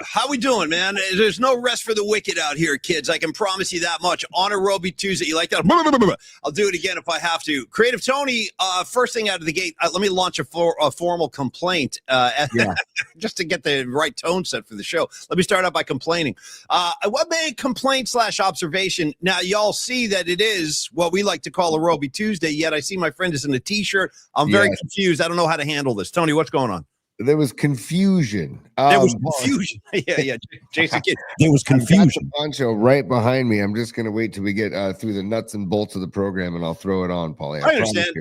How we doing, man? There's no rest for the wicked out here, kids. I can promise you that much. On a Roby Tuesday. You like that? I'll do it again if I have to. Creative Tony, first thing out of the gate, let me launch a formal complaint just to get the right tone set for the show. Let me start out by complaining. What made complaint / observation? Now, y'all see that it is what we like to call a Roby Tuesday, yet I see my friend is in a T-shirt. I'm very confused. I don't know how to handle this. Tony, what's going on? There was confusion. There was confusion. Yeah. Jason Kidd. There was confusion. Poncho right behind me. I'm just going to wait till we get through the nuts and bolts of the program, and I'll throw it on, Paulie. I understand.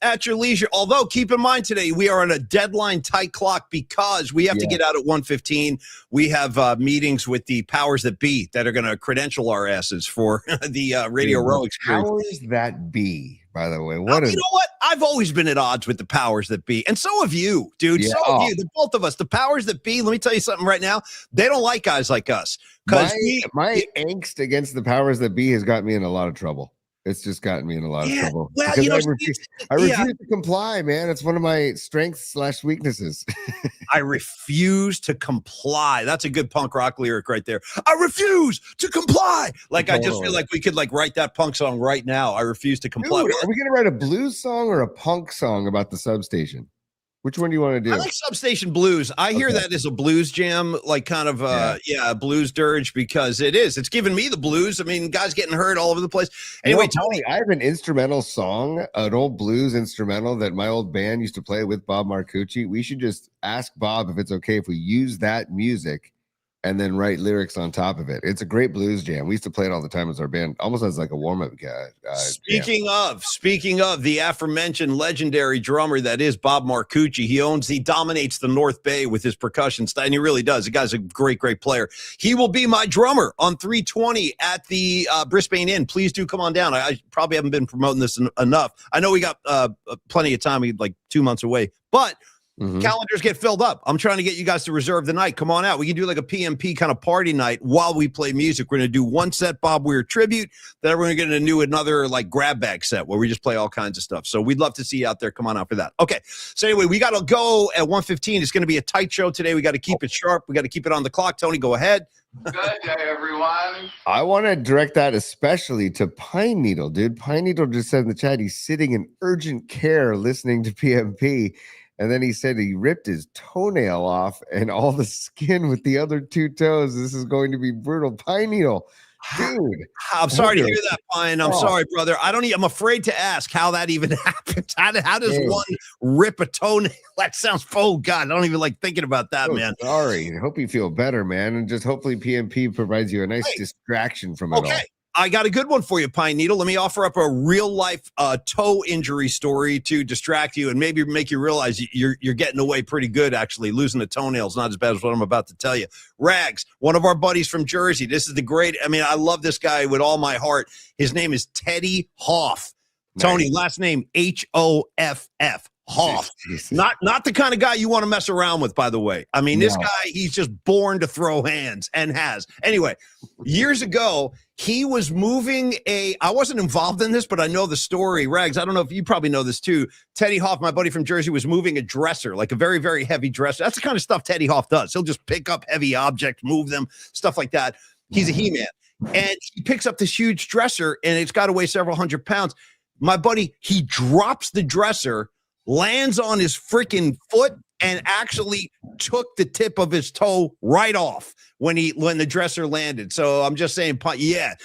At your leisure. Although, keep in mind today, we are on a deadline tight clock because we have to get out at 1:15. We have meetings with the powers that be that are going to credential our asses for the Radio Row experience. Powers that be, by the way. You know what? I've always been at odds with the powers that be. And so have you, dude. Yeah. So have you. The both of us. The powers that be, let me tell you something right now. They don't like guys like us. My angst against the powers that be has got me in a lot of trouble. It's just gotten me in a lot of trouble. Well, I refuse to comply, man. It's one of my strengths / weaknesses. I refuse to comply. That's a good punk rock lyric right there. I refuse to comply. Like, I just feel like we could write that punk song right now. I refuse to comply. Dude, are we going to write a blues song or a punk song about the substation? Which one do you want to do? I like Substation Blues. I hear that as a blues jam, like kind of a blues dirge, because it's giving me the blues. I mean, guys getting hurt all over the place. Anyway, Tony, I have an instrumental song, an old blues instrumental that my old band used to play with Bob Marcucci. We should just ask Bob if it's okay if we use that music and then write lyrics on top of it. It's a great blues jam. We used to play it all the time as our band, almost as like a warm-up guy. Speaking of the aforementioned legendary drummer that is Bob Marcucci, he dominates the North Bay with his percussion style, and he really does. The guy's a great player. He will be my drummer on 320 at the Brisbane Inn. Please do come on down. I probably haven't been promoting this enough. I know we got plenty of time. We're like 2 months away, but calendars get filled up. I'm trying to get you guys to reserve the night. Come on out. We can do like a PMP kind of party night while we play music. We're going to do one set Bob Weir tribute. Then we're going to do another like grab bag set where we just play all kinds of stuff. So we'd love to see you out there. Come on out for that. Okay. So anyway, we got to go at 1:15. It's going to be a tight show today. We got to keep it sharp. We got to keep it on the clock. Tony, go ahead. Good day, everyone. I want to direct that especially to Pine Needle, dude. Pine Needle just said in the chat he's sitting in urgent care listening to PMP. And then he said he ripped his toenail off and all the skin with the other two toes. This is going to be brutal. Pine Needle, dude. I'm sorry to hear that, Pine. I'm sorry, brother. I'm afraid to ask how that even happens. How does one rip a toenail? That sounds, oh God, I don't even like thinking about that, man. Sorry. I hope you feel better, man. And just hopefully PMP provides you a nice distraction from it all. I got a good one for you, Pine Needle. Let me offer up a real-life toe injury story to distract you and maybe make you realize you're getting away pretty good, actually. Losing a toenail is not as bad as what I'm about to tell you. Rags, one of our buddies from Jersey. This is I love this guy with all my heart. His name is Teddy Hoff. Nice. Tony, last name Hoff. Hoff. Not the kind of guy you want to mess around with, by the way. I mean, this guy, he's just born to throw hands and has. Anyway, years ago, he was moving I wasn't involved in this, but I know the story. Rags, I don't know if you probably know this too. Teddy Hoff, my buddy from Jersey, was moving a dresser, like a very, very heavy dresser. That's the kind of stuff Teddy Hoff does. He'll just pick up heavy objects, move them, stuff like that. He's a He-Man. And he picks up this huge dresser, and it's got to weigh several hundred pounds. My buddy, he drops the dresser, lands on his freaking foot, and actually took the tip of his toe right off when the dresser landed. So I'm just saying,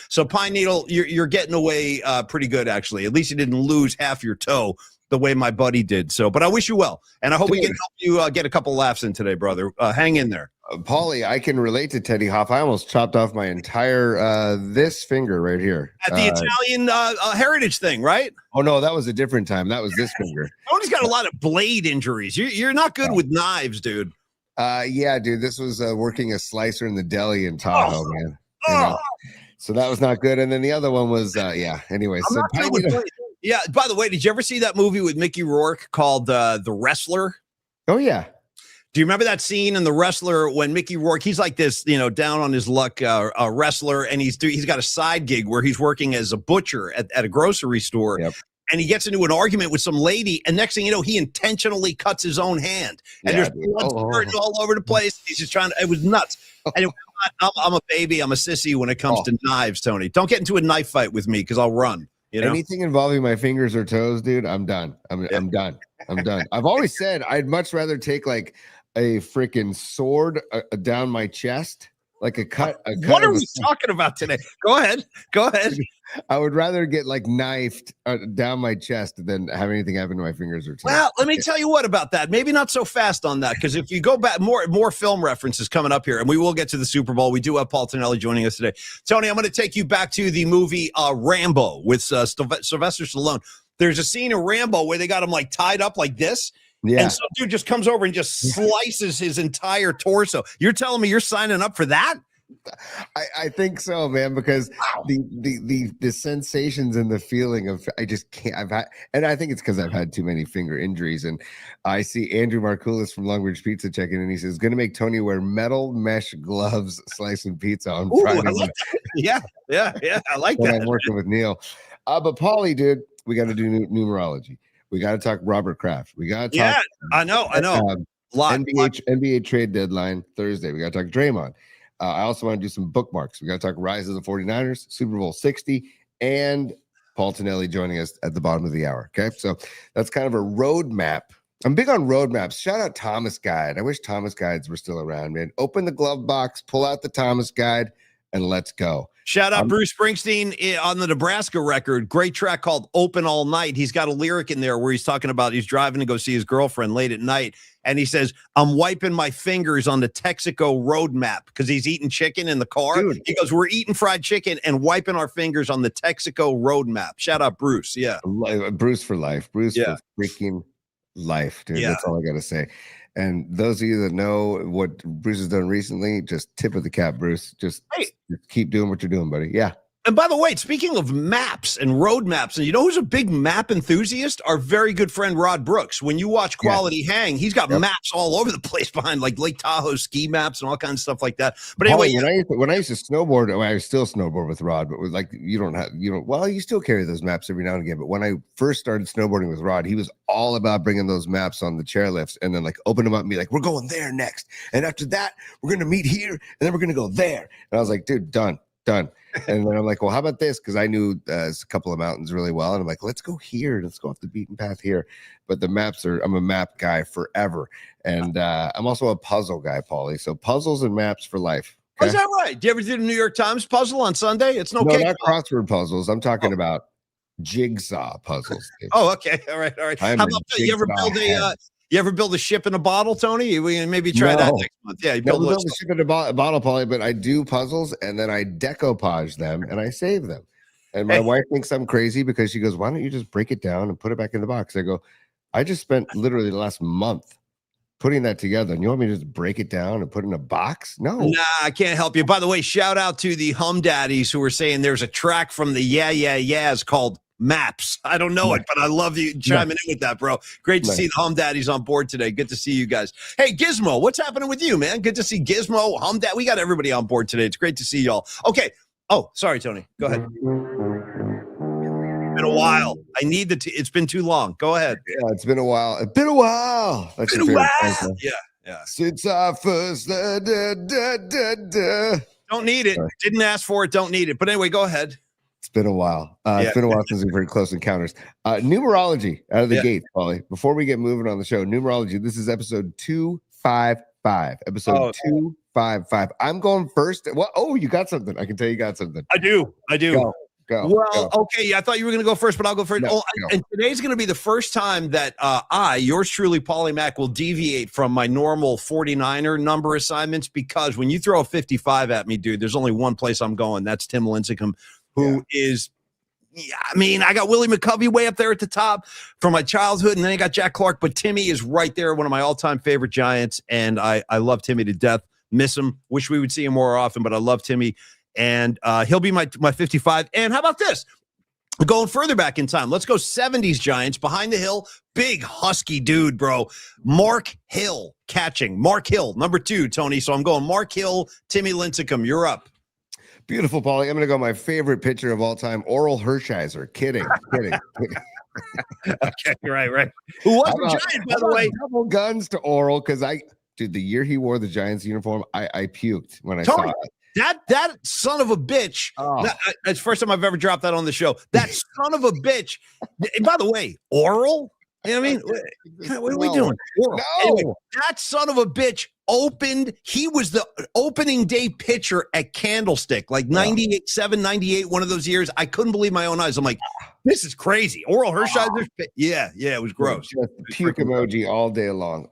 So Pine Needle, you're getting away pretty good, actually. At least you didn't lose half your toe the way my buddy did. So, but I wish you well, and I hope we can help you get a couple laughs in today, brother. Hang in there. Paulie, I can relate to Teddy Hoff. I almost chopped off my entire this finger right here. At the Italian heritage thing, right? Oh, no, that was a different time. That was this finger. Tony's got a lot of blade injuries. You're not good with knives, dude. Yeah, dude. This was working a slicer in the deli in Tahoe, man. You know? So that was not good. And then the other one was, anyway. I'm So not sure Pine which Needle. one. Yeah. By the way, did you ever see that movie with Mickey Rourke called The Wrestler? Oh, yeah. Do you remember that scene in The Wrestler when Mickey Rourke, he's like this, down on his luck wrestler, and he's got a side gig where he's working as a butcher at a grocery store. Yep. And he gets into an argument with some lady, and next thing you know, he intentionally cuts his own hand. And there's blood spurting all over the place. He's just it was nuts. Anyway, I'm a baby. I'm a sissy when it comes to knives, Tony. Don't get into a knife fight with me because I'll run. Anything involving my fingers or toes, dude, I'm done. I'm done. I'm done. I've always said I'd much rather take like a freaking sword down my chest, like a cut. What are we talking about today? Go ahead. I would rather get like knifed down my chest than have anything happen to my fingers or toes. Well, let me tell you what about that. Maybe not so fast on that, because if you go back, more film references coming up here, and we will get to the Super Bowl. We do have Paul Tonelli joining us today. Tony, I'm going to take you back to the movie Rambo with Sylvester Stallone. There's a scene in Rambo where they got him like tied up like this. Yeah. And some dude just comes over and just slices his entire torso. You're telling me you're signing up for that? I think so, man, because the sensations and the feeling of I just can't. And I think it's because I've had too many finger injuries. And I see Andrew Markoulis from Long Ridge Pizza checking in. He says, "Going to make Tony wear metal mesh gloves slicing pizza on Friday." I like that. Yeah, I like that. I'm working with Neil, but Paulie, dude, we got to do numerology. We got to talk Robert Kraft. We got to talk. Yeah, I know. NBA trade deadline Thursday. We got to talk Draymond. I also want to do some bookmarks. We got to talk Rise of the 49ers, Super Bowl 60, and Paul Tonelli joining us at the bottom of the hour. Okay, so that's kind of a roadmap. I'm big on roadmaps. Shout out Thomas Guide. I wish Thomas Guides were still around, man. Open the glove box, pull out the Thomas Guide, and let's go. Shout out Bruce Springsteen on the Nebraska record. Great track called Open All Night. He's got a lyric in there where he's talking about he's driving to go see his girlfriend late at night. And he says, "I'm wiping my fingers on the Texaco road map," because he's eating chicken in the car. Dude. He goes, "We're eating fried chicken and wiping our fingers on the Texaco road map." Shout out Bruce. Yeah. Bruce for life. Bruce for freaking life, dude. Yeah. That's all I got to say. And those of you that know what Bruce has done recently, just tip of the cap, Bruce. Just keep doing what you're doing, buddy. Yeah. And by the way, speaking of maps and road maps, and you know who's a big map enthusiast? Our very good friend Rod Brooks. When you watch Quality Hang, he's got maps all over the place behind like Lake Tahoe ski maps and all kinds of stuff like that. But anyway, when I used to snowboard, I still snowboard with Rod, but with like you still carry those maps every now and again. But when I first started snowboarding with Rod, he was all about bringing those maps on the chairlifts and then like open them up and be like, "We're going there next, and after that, we're gonna meet here, and then we're gonna go there." And I was like, "Dude, done." And then I'm like, "Well, how about this?" Because I knew a couple of mountains really well. And I'm like, "Let's go here. Let's go off the beaten path here." But the maps I'm a map guy forever. And I'm also a puzzle guy, Paulie. So puzzles and maps for life. Okay? Is that right? Do you ever do the New York Times puzzle on Sunday? It's no not crossword puzzles. I'm talking about jigsaw puzzles. Dude. Oh, okay. All right. How about you ever build a ship in a bottle, Tony? We can maybe try that next month. Yeah, build a ship in a bottle, Paulie, but I do puzzles and then I decoupage them and I save them. And my wife thinks I'm crazy because she goes, "Why don't you just break it down and put it back in the box?" I go, "I just spent literally the last month putting that together. And you want me to just break it down and put it in a box? No. Nah, I can't help you. By the way, shout out to the Hum Daddies who were saying there's a track from the Yeah Yeah Yeahs called Maps. I don't know it, but I love you chiming in with that, bro. Great to see the Hum Daddies on board today. Good to see you guys. Hey, Gizmo, what's happening with you, man? Good to see Gizmo, Hum Dad. We got everybody on board today. It's great to see y'all. Okay. Oh, sorry, Tony. Go ahead. It's been a while. I need it's been too long. Go ahead. Yeah, it's been a while. It's been a while. That's been a while. Yeah. Since our first Don't need it. Sorry. Didn't ask for it. Don't need it. But anyway, go ahead. It's been a while. It's been a while since we've heard Close Encounters. Numerology out of the gate, Paulie. Before we get moving on the show, numerology. This is episode 255. Episode 255. I'm going first. Well, you got something. I can tell you got something. I do. Go. Okay. Yeah, I thought you were going to go first, but I'll go first. And today's going to be the first time that yours truly, Paulie Mac, will deviate from my normal 49er number assignments, because when you throw a 55 at me, dude, there's only one place I'm going. That's Tim Lincecum, who is, I got Willie McCovey way up there at the top from my childhood, and then I got Jack Clark, but Timmy is right there, one of my all-time favorite Giants, and I love Timmy to death. Miss him. Wish we would see him more often, but I love Timmy. And he'll be my 55. And how about this? Going further back in time, let's go 70s Giants, behind the hill, big husky dude, bro. Mark Hill catching. Mark Hill, number 2, Tony. So I'm going Mark Hill, Timmy Lincecum. You're up. Beautiful, Paulie. I'm going to go my favorite pitcher of all time, Oral Hershiser. Kidding. Okay, right. Who was the Giant, by the way? Double guns to Oral, because dude, the year he wore the Giants uniform, I puked when I Tony, saw it. That son of a bitch. It's the first time I've ever dropped that on the show. That son of a bitch. And by the way, Oral? You know what I mean? What are we doing? Oral. No. Anyway, that son of a bitch he was the opening day pitcher at Candlestick, like 98, 98, one of those years. I couldn't believe my own eyes. I'm like, this is crazy. Oral Hershiser. Yeah, it was gross. Just puke emoji all day long.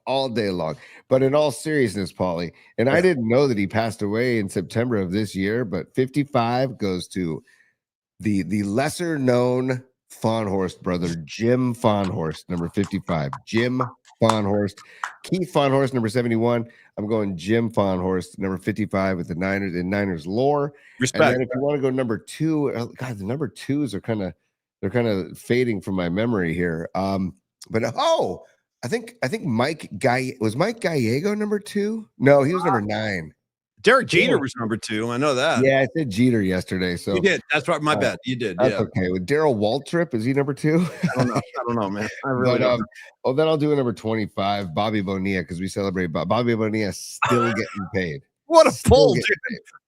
But in all seriousness, Paulie, and I didn't know that he passed away in September of this year, but 55 goes to the lesser known Fahnhorst brother, Jim Fahnhorst, number 55. Jim Fahnhorst. Keith Fahnhorst, number 71. I'm going Jim Fahnhorst, number 55 with the Niners in Niners lore. Respect. And then if you want to go number 2, God, the number 2s are kind of fading from my memory here. But I think Mike Gallego number 2? No, he was number 9. Derek Jeter was number 2. I know that. Yeah, I said Jeter yesterday. So you did. That's right. My bad. You did. That's okay. With Darryl Waltrip, is he number 2? I don't know, man. I really don't know. Well, then I'll do a number 25, Bobby Bonilla, because we celebrate Bobby Bonilla still getting paid. What a pull, dude.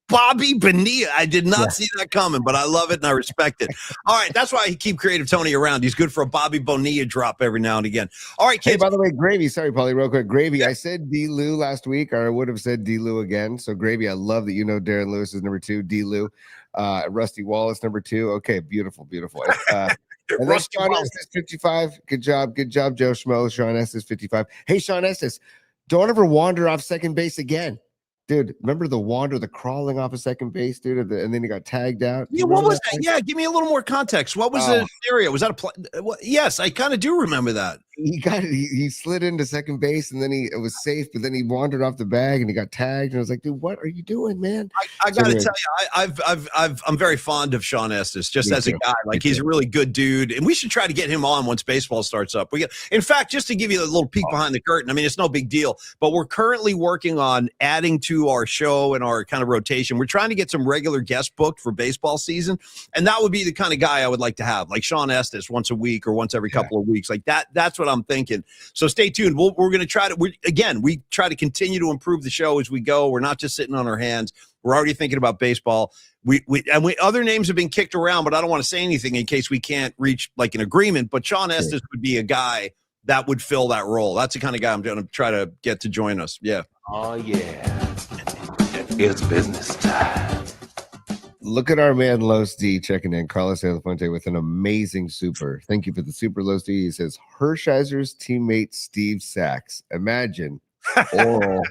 Bobby Bonilla. I did not see that coming, but I love it and I respect it. All right, that's why I keep Creative Tony around. He's good for a Bobby Bonilla drop every now and again. All right, kids. Hey, by the way, Gravy. Sorry, Paulie, real quick. Gravy. I said D. Lou last week, or I would have said D. Lou again. So, Gravy, I love that you know Darren Lewis is number 2. D. Lou. Rusty Wallace, number 2. Okay, beautiful. And then Sean Estes, 55. Good job, Joe Schmo. Sean Estes, 55. Hey, Sean Estes, don't ever wander off second base again. Dude, remember the crawling off of second base, dude, and then he got tagged out? Yeah, what was that? Yeah, give me a little more context. What was the scenario? Was that a play? Yes, I kind of do remember that. He slid into second base, and then it was safe, but then he wandered off the bag, and he got tagged, and I was like, dude, what are you doing, man? I got to tell you, I'm very fond of Sean Estes, just as a guy. Like, he's a really good dude, and we should try to get him on once baseball starts up. In fact, just to give you a little peek behind the curtain, I mean, it's no big deal, but we're currently working on adding to our show and our kind of rotation. We're trying to get some regular guests booked for baseball season, and that would be the kind of guy I would like to have, like Sean Estes, once a week or once every couple of weeks. Like that's what I'm thinking. So stay tuned. We're going to try to, we try to continue to improve the show as we go. We're not just sitting on our hands. We're already thinking about baseball. Other names have been kicked around, but I don't want to say anything in case we can't reach like an agreement. But Sean Estes would be a guy that would fill that role. That's the kind of guy I'm going to try to get to join us. Yeah. Oh, yeah. It's business time. Look at our man Los D checking in. Carlos Elefonte with an amazing super. Thank you for the super, Los D. He says Hershiser's teammate Steve Sachs. Imagine Oral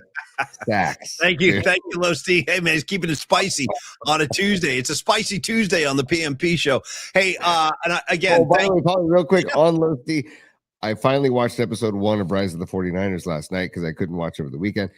Sachs. Thank you, Los D. Hey man, he's keeping it spicy on a Tuesday. It's a spicy Tuesday on the PMP show. Hey, again, by the way, Paulie, real quick on Los D. I finally watched episode 1 of Rise of the 49ers last night because I couldn't watch over the weekend.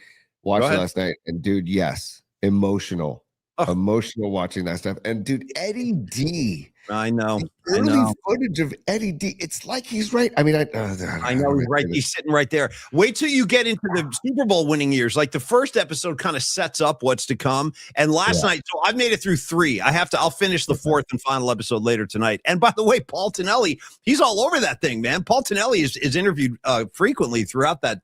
Watched it last night, and dude, yes, emotional watching that stuff. And dude, Eddie D. I know. Early footage of Eddie D. It's like he's right. I mean, I know he's right. He's sitting right there. Wait till you get into the Super Bowl winning years. Like the first episode kind of sets up what's to come. And last night, so I've made it through 3. I'll finish the 4th and final episode later tonight. And by the way, Paul Tonelli, he's all over that thing, man. Paul Tonelli is interviewed frequently throughout that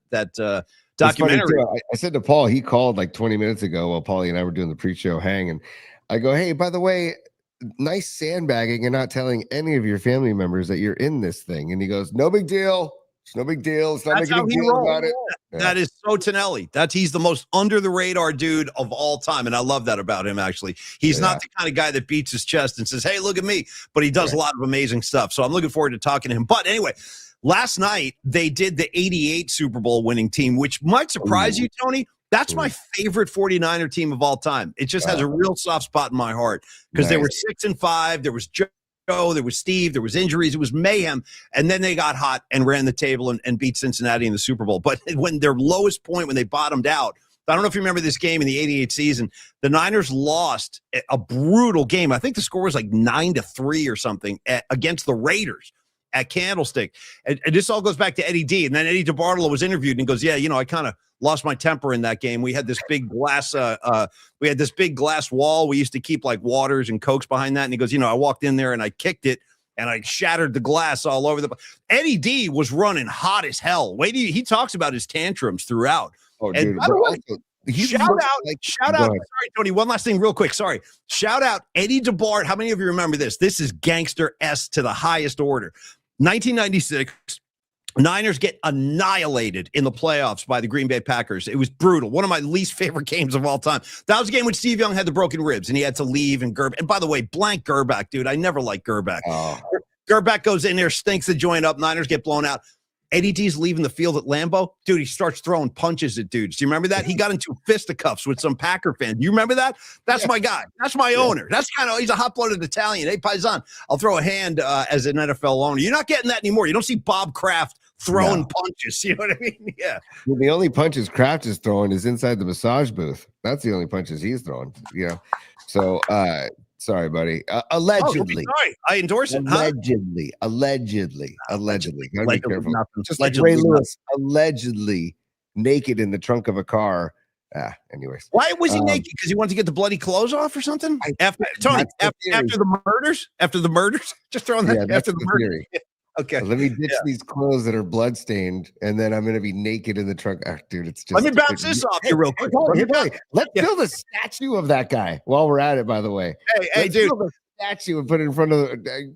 documentary. I said to Paul, he called like 20 minutes ago while Paulie and I were doing the pre-show hang, and I go, hey, by the way, nice sandbagging and not telling any of your family members that you're in this thing. And he goes, no big deal. It's no big deal. It's not making a big deal about it. Yeah. That is so Tonelli. He's the most under the radar dude of all time. And I love that about him, actually. He's not the kind of guy that beats his chest and says, hey, look at me. But he does a lot of amazing stuff. So I'm looking forward to talking to him. But anyway, last night, they did the 88 Super Bowl winning team, which might surprise you, Tony. That's my favorite 49er team of all time. It just has a real soft spot in my heart because they were 6-5. There was Joe, there was Steve, there was injuries. It was mayhem. And then they got hot and ran the table and beat Cincinnati in the Super Bowl. But when their lowest point, when they bottomed out, I don't know if you remember this game in the 88 season. The Niners lost a brutal game. I think the score was like 9-3 or something against the Raiders at Candlestick. And this all goes back to Eddie D. And then Eddie DeBartolo was interviewed and he goes, yeah, I kind of lost my temper in that game. We had this big glass wall. We used to keep like waters and Cokes behind that. And he goes, I walked in there and I kicked it and I shattered the glass all over the. Eddie D was running hot as hell. He talks about his tantrums throughout. Oh, and dude, by the way, shout out. Sorry, Tony. One last thing, real quick. Sorry. Shout out Eddie DeBart. How many of you remember this? This is gangster S to the highest order. 1996. Niners get annihilated in the playoffs by the Green Bay Packers. It was brutal. One of my least favorite games of all time. That was a game when Steve Young had the broken ribs and he had to leave. And by the way, blank Gerback, dude. I never liked Gerback. Oh. Gerback goes in there, stinks the joint up. Niners get blown out. Eddie D's leaving the field at Lambeau. Dude, he starts throwing punches at dudes. Do you remember that? He got into fisticuffs with some Packer fan. Do you remember that? That's my guy. That's my owner. That's he's a hot-blooded Italian. Hey, Paisan, I'll throw a hand as an NFL owner. You're not getting that anymore. You don't see Bob Kraft throwing punches. You know what I mean? Yeah. Well, the only punches Kraft is throwing is inside the massage booth. That's the only punches he's throwing. So, sorry, buddy. Allegedly. Sorry, I endorse it. Allegedly. Gotta be careful. Just like Allegedly Ray Lewis, allegedly naked in the trunk of a car. Anyways. Why was he naked? Because he wanted to get the bloody clothes off or something? After the murders? Just throwing that after the murder. Okay. Let me ditch these clothes that are bloodstained, and then I'm going to be naked in the trunk. Dude, it's just. Let me bounce this off you real quick. Let's build a statue of that guy while we're at it, by the way. Hey, dude. Build a statue and put it in front of the.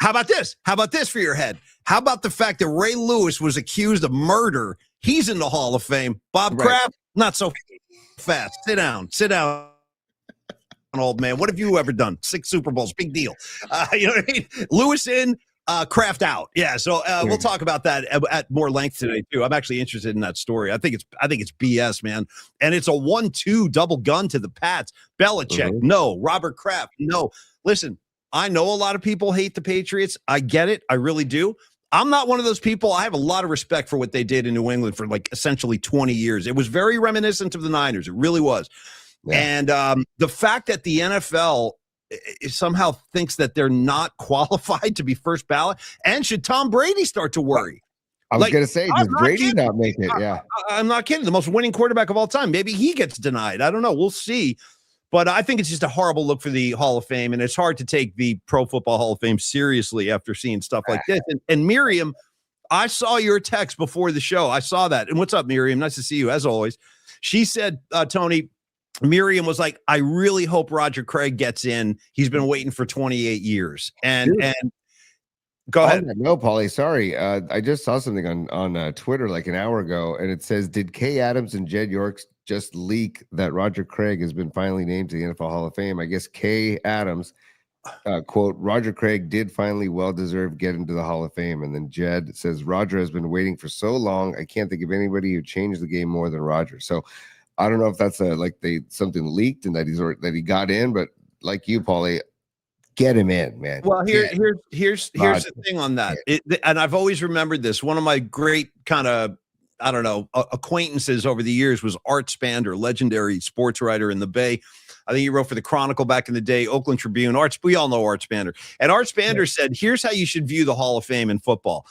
How about this? How about this for your head? How about the fact that Ray Lewis was accused of murder? He's in the Hall of Fame. Bob Kraft, not so fast. Sit down. Old man. What have you ever done? 6 Super Bowls. Big deal. You know what I mean? Lewis in. Kraft out. Yeah. So we'll talk about that at more length today too. I'm actually interested in that story. I think it's BS, man. And it's a 1-2 double gun to the Pats. Belichick, no. Robert Kraft, no. Listen, I know a lot of people hate the Patriots. I get it. I really do. I'm not one of those people. I have a lot of respect for what they did in New England for like essentially 20 years. It was very reminiscent of the Niners. It really was. Yeah. And the fact that the NFL somehow thinks that they're not qualified to be first ballot. And should Tom Brady start to worry? I was going to say, does Brady not make it? Yeah. I'm not kidding. The most winning quarterback of all time. Maybe he gets denied. I don't know. We'll see. But I think it's just a horrible look for the Hall of Fame. And it's hard to take the Pro Football Hall of Fame seriously after seeing stuff like this. And Miriam, I saw your text before the show. I saw that. And what's up, Miriam? Nice to see you as always. She said, Tony, Miriam was like, I really hope Roger Craig gets in. He's been waiting for 28 years. And go ahead. No, Paulie, sorry. I just saw something on Twitter like an hour ago, and it says, did Kay Adams and Jed Yorks just leak that Roger Craig has been finally named to the NFL Hall of Fame? I guess Kay Adams, quote, Roger Craig did finally well-deserved get into the Hall of Fame. And then Jed says, Roger has been waiting for so long. I can't think of anybody who changed the game more than Roger. So I don't know if that's something leaked and that he got in, but like you, Paulie, get him in, man. Well, here's the thing on that. And I've always remembered this. One of my great kind of, I don't know, acquaintances over the years was Art Spander, legendary sports writer in the Bay. I think he wrote for the Chronicle back in the day, Oakland Tribune. We all know Art Spander. And Art Spander said, here's how you should view the Hall of Fame in football.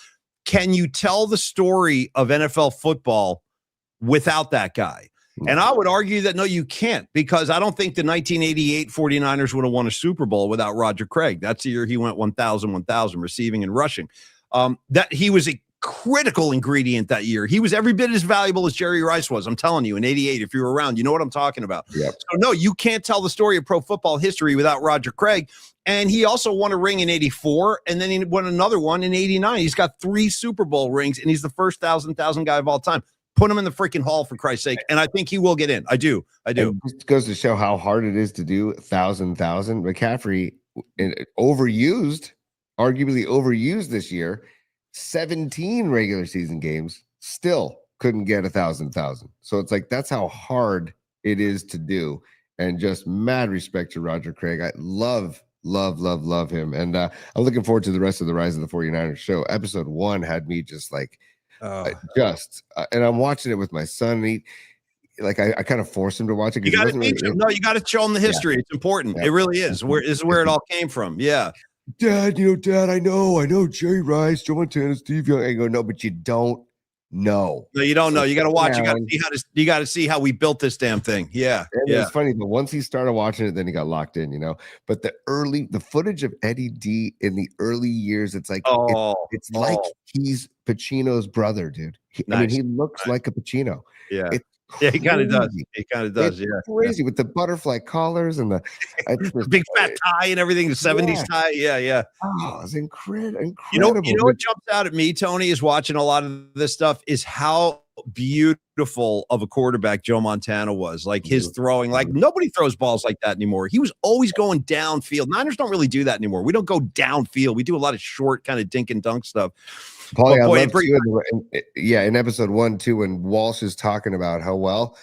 Can you tell the story of NFL football without that guy? And I would argue that, no, you can't, because I don't think the 1988 49ers would have won a Super Bowl without Roger Craig. That's the year he went 1,000 receiving and rushing. That he was a critical ingredient that year. He was every bit as valuable as Jerry Rice was. I'm telling you, in 88, if you were around, you know what I'm talking about. Yep. So, no, you can't tell the story of pro football history without Roger Craig. And he also won a ring in 84, and then he won another one in 89. He's got 3 Super Bowl rings, and he's the first 1,000 guy of all time. Put him in the freaking Hall, for Christ's sake. And I think he will get in. I do. It goes to show how hard it is to do 1,000. McCaffrey, arguably overused this year, 17 regular season games, still couldn't get 1,000. So it's like, that's how hard it is to do. And just mad respect to Roger Craig. I love him. And I'm looking forward to the rest of the Rise of the 49ers show. Episode 1 had me just like, and I'm watching it with my son. like I kind of forced him to watch it You because got it to wasn't teach really. him. No, you got to show him the history. It's important. Yeah. It really is. This is where it all came from. Yeah. Dad, I know Jerry Rice, Joe Montana, Steve Young. I go, no, but you don't know. No, you don't know. You got to watch. down. You got to see how we built this damn thing. Yeah. And it's funny, but once he started watching it, then he got locked in, But the footage of Eddie D in the early years, it's like it's like he's Pacino's brother, dude. I mean, he looks like a Pacino. Yeah. It's Yeah, he kind of does. crazy. He kind of does. It's Yeah. crazy with the butterfly collars and the big fat tie and everything. The 70s tie. Yeah. Yeah. Oh, it's incredible. You know what jumps out at me, Tony, is watching a lot of this stuff is how beautiful of a quarterback Joe Montana was. Like his throwing, like nobody throws balls like that anymore. He was always going downfield. Niners don't really do that anymore. We don't go downfield. We do a lot of short kind of dink and dunk stuff. Paulie, I love in episode 1, 2, when Walsh is talking about how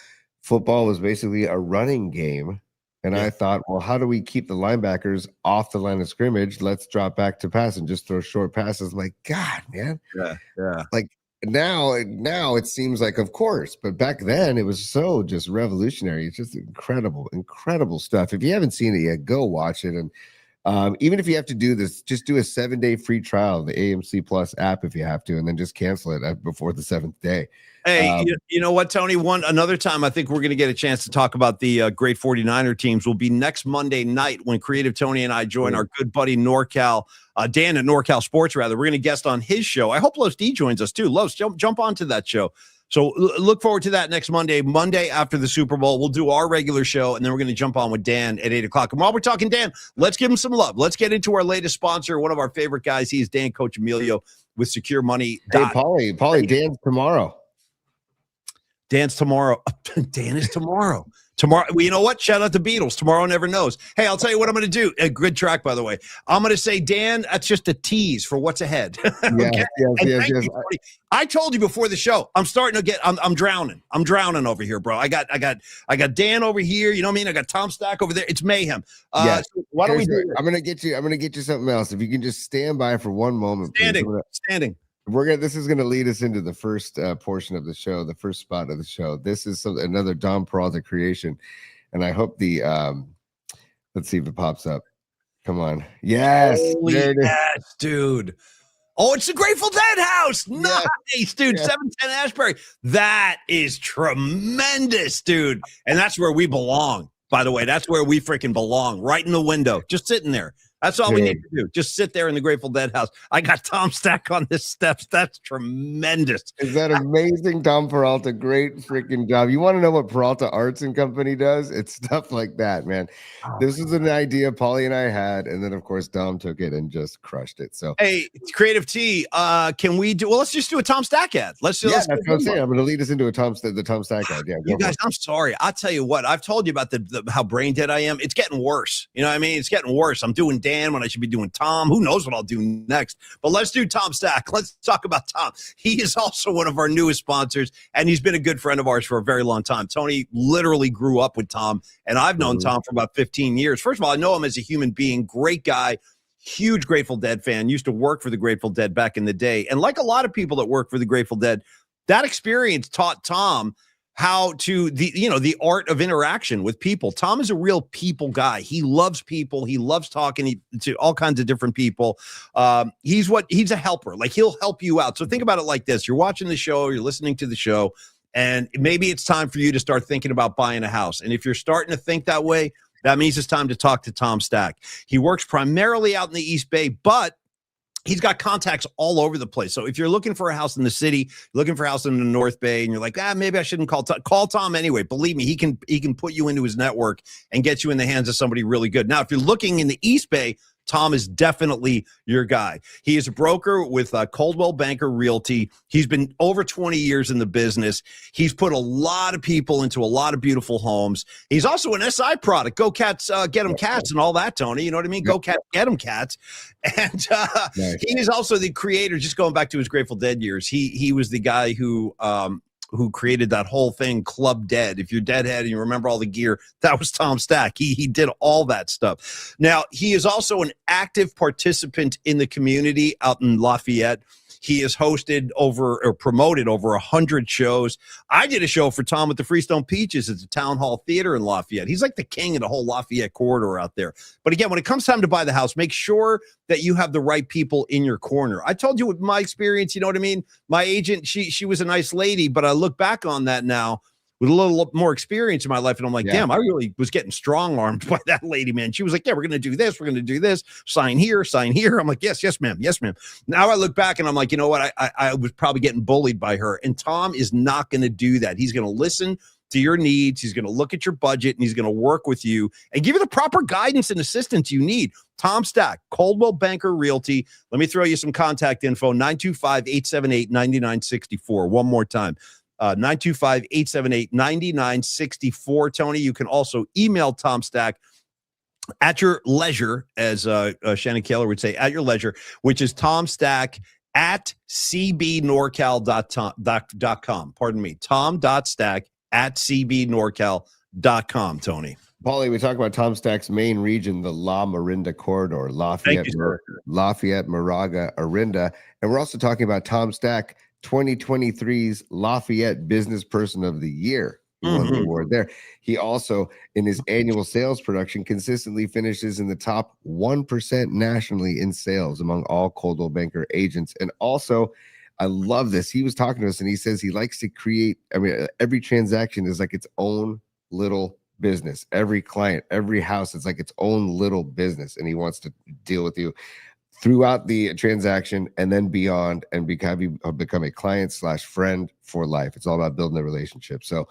football was basically a running game. And I thought, well, how do we keep the linebackers off the line of scrimmage? Let's drop back to pass and just throw short passes. Like, God, man. Yeah. Like now it seems like, of course, but back then it was so just revolutionary. It's just incredible stuff. If you haven't seen it yet, go watch it. And even if you have to do this, just do a 7-day free trial of the AMC Plus app if you have to, and then just cancel it before the 7th day. Hey, you know what, Tony? Another time I think we're going to get a chance to talk about the great 49er teams will be next Monday night when Creative Tony and I join our good buddy NorCal, Dan at NorCal Sports, rather. We're going to guest on his show. I hope Los D joins us too. Los, jump onto that show. So look forward to that next Monday after the Super Bowl. We'll do our regular show, and then we're going to jump on with Dan at 8 o'clock. And while we're talking Dan, let's give him some love. Let's get into our latest sponsor, one of our favorite guys. He is Dan Coach Emilio with Secure Money. Hey, Paulie, Dan's tomorrow. Dan's tomorrow. Dan is tomorrow. Tomorrow, well, you know what? Shout out to Beatles. Tomorrow never knows. Hey, I'll tell you what I'm going to do. A good track, by the way. I'm going to say, Dan, that's just a tease for what's ahead. Okay? Yes. I told you before the show, I'm starting to get. I'm drowning. I'm drowning over here, bro. I got Dan over here. You know what I mean? I got Tom Stack over there. It's mayhem. So why don't we do I'm going to get you something else. If you can just stand by for one moment. Standing. This is going to lead us into the first portion of the show, the first spot of the show. This is another Dom Peralta creation, and I hope let's see if it pops up. Come on, yes, dude. Oh, it's the Grateful Dead house. Nice, dude. 710 Ashbury. That is tremendous, dude. And that's where we belong. By the way, that's where we freaking belong. Right in the window, just sitting there. That's all we need to do. Just sit there in the Grateful Dead house. I got Tom Stack on the steps. That's tremendous. Is that amazing, Dom Peralta? Great freaking job. You want to know what Peralta Arts and Company does? It's stuff like that, man. This is an idea Paulie and I had, and then of course Dom took it and just crushed it. So, hey, Creative T, can we do? Well, let's just do a Tom Stack ad. That's what I'm saying. I'm going to lead us into the Tom Stack ad. Yeah, you guys, I'm sorry. I'll tell you what. I've told you about how brain dead I am. It's getting worse. You know what I mean? It's getting worse. I'm doing Dan when I should be doing Tom. Who knows what I'll do next? But let's do Tom Stack. Let's talk about Tom. He is also one of our newest sponsors, and he's been a good friend of ours for a very long time. Tony literally grew up with Tom, and I've known Tom for about 15 years. First of all, I know him as a human being, great guy, huge Grateful Dead fan, used to work for the Grateful Dead back in the day. And like a lot of people that work for the Grateful Dead, that experience taught Tom how to the art of interaction with people. Tom is a real people guy. He loves people. He loves talking to all kinds of different people. He's a helper. Like he'll help you out. So think about it like this. You're watching the show, you're listening to the show, and maybe it's time for you to start thinking about buying a house. And if you're starting to think that way, that means it's time to talk to Tom Stack. He works primarily out in the East Bay, but he's got contacts all over the place. So if you're looking for a house in the city, looking for a house in the North Bay, and you're like, maybe I shouldn't call Tom anyway. Believe me, he can put you into his network and get you in the hands of somebody really good. Now, if you're looking in the East Bay, Tom is definitely your guy. He is a broker with Coldwell Banker Realty. He's been over 20 years in the business. He's put a lot of people into a lot of beautiful homes. He's also an SI product. Go Cats, get them cats and all that, Tony. You know what I mean? Go Cats, get them cats. And nice. He is also the creator, just going back to his Grateful Dead years. He was the guy who created that whole thing, Club Dead. If you're Deadhead and you remember all the gear, that was Tom Stack. He did all that stuff. Now, he is also an active participant in the community out in Lafayette. He has hosted over or promoted over 100 shows. I did a show for Tom at the Freestone Peaches at the Town Hall Theater in Lafayette. He's like the king of the whole Lafayette corridor out there. But again, when it comes time to buy the house, make sure that you have the right people in your corner. I told you with my experience, you know what I mean? My agent, she was a nice lady, but I look back on that now with a little more experience in my life. And I'm like, damn, I really was getting strong armed by that lady, man. She was like, yeah, we're going to do this. We're going to do this. Sign here, sign here. I'm like, yes, ma'am. Yes, ma'am. Now I look back and I'm like, you know what? I was probably getting bullied by her. And Tom is not going to do that. He's going to listen to your needs. He's going to look at your budget and he's going to work with you and give you the proper guidance and assistance you need. Tom Stack, Coldwell Banker Realty. Let me throw you some contact info, 925-878-9964. One more time. 925-878-9964. Tony, you can also email Tom Stack at your leisure, as Shannon Kaler would say, at your leisure, which is Tom Stack at cbnorcal.com. Pardon me, tom.stack at cbnorcal.com, Tony. Paulie, we talk about Tom Stack's main region, the La Marinda corridor, Lafayette, Moraga, Orinda. And we're also talking about Tom Stack, 2023's Lafayette Business Person of the Year. He won the award there. He also, in his annual sales production, consistently finishes in the top 1% nationally in sales among all Coldwell Banker agents. And also, I love this. He was talking to us and he says he likes to create, every transaction is like its own little business. Every client, every house, it's like its own little business. And he wants to deal with you throughout the transaction and then beyond, and become a client/friend for life. It's all about building a relationship. So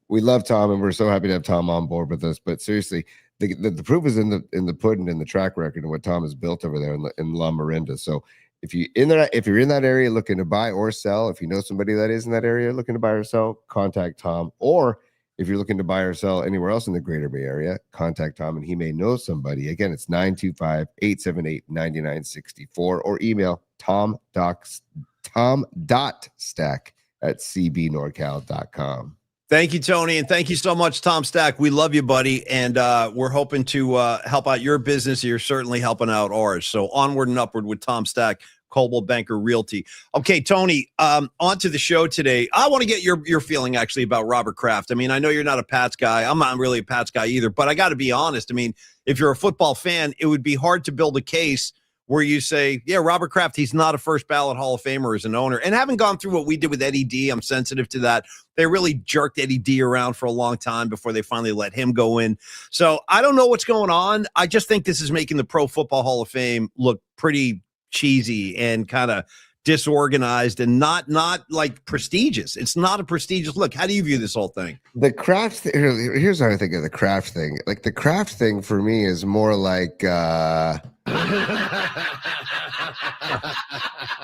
we love Tom and we're so happy to have Tom on board with us. But seriously, the proof is in the pudding and the track record and what Tom has built over there in La Marinda. So if you're in that area looking to buy or sell, if you know somebody that is in that area looking to buy or sell, contact Tom. Or if you're looking to buy or sell anywhere else in the greater Bay Area, contact Tom and he may know somebody. Again, it's 925-878-9964 or email tom.stack@cbnorcal.com. Thank you, Tony. And thank you so much, Tom Stack. We love you, buddy. And we're hoping to help out your business. You're certainly helping out ours. So onward and upward with Tom Stack, Coldwell Banker Realty. Okay, Tony, on to the show today. I want to get your feeling actually about Robert Kraft. I mean, I know you're not a Pats guy. I'm not really a Pats guy either, but I got to be honest. I mean, if you're a football fan, it would be hard to build a case where you say, yeah, Robert Kraft, he's not a first ballot Hall of Famer as an owner. And having gone through what we did with Eddie D, I'm sensitive to that. They really jerked Eddie D around for a long time before they finally let him go in. So I don't know what's going on. I just think this is making the Pro Football Hall of Fame look pretty cheesy and kind of disorganized and not like prestigious. It's not a prestigious look. How do you view this whole thing? The Kraft here's how I think of the Kraft thing. Like the Kraft thing for me is more like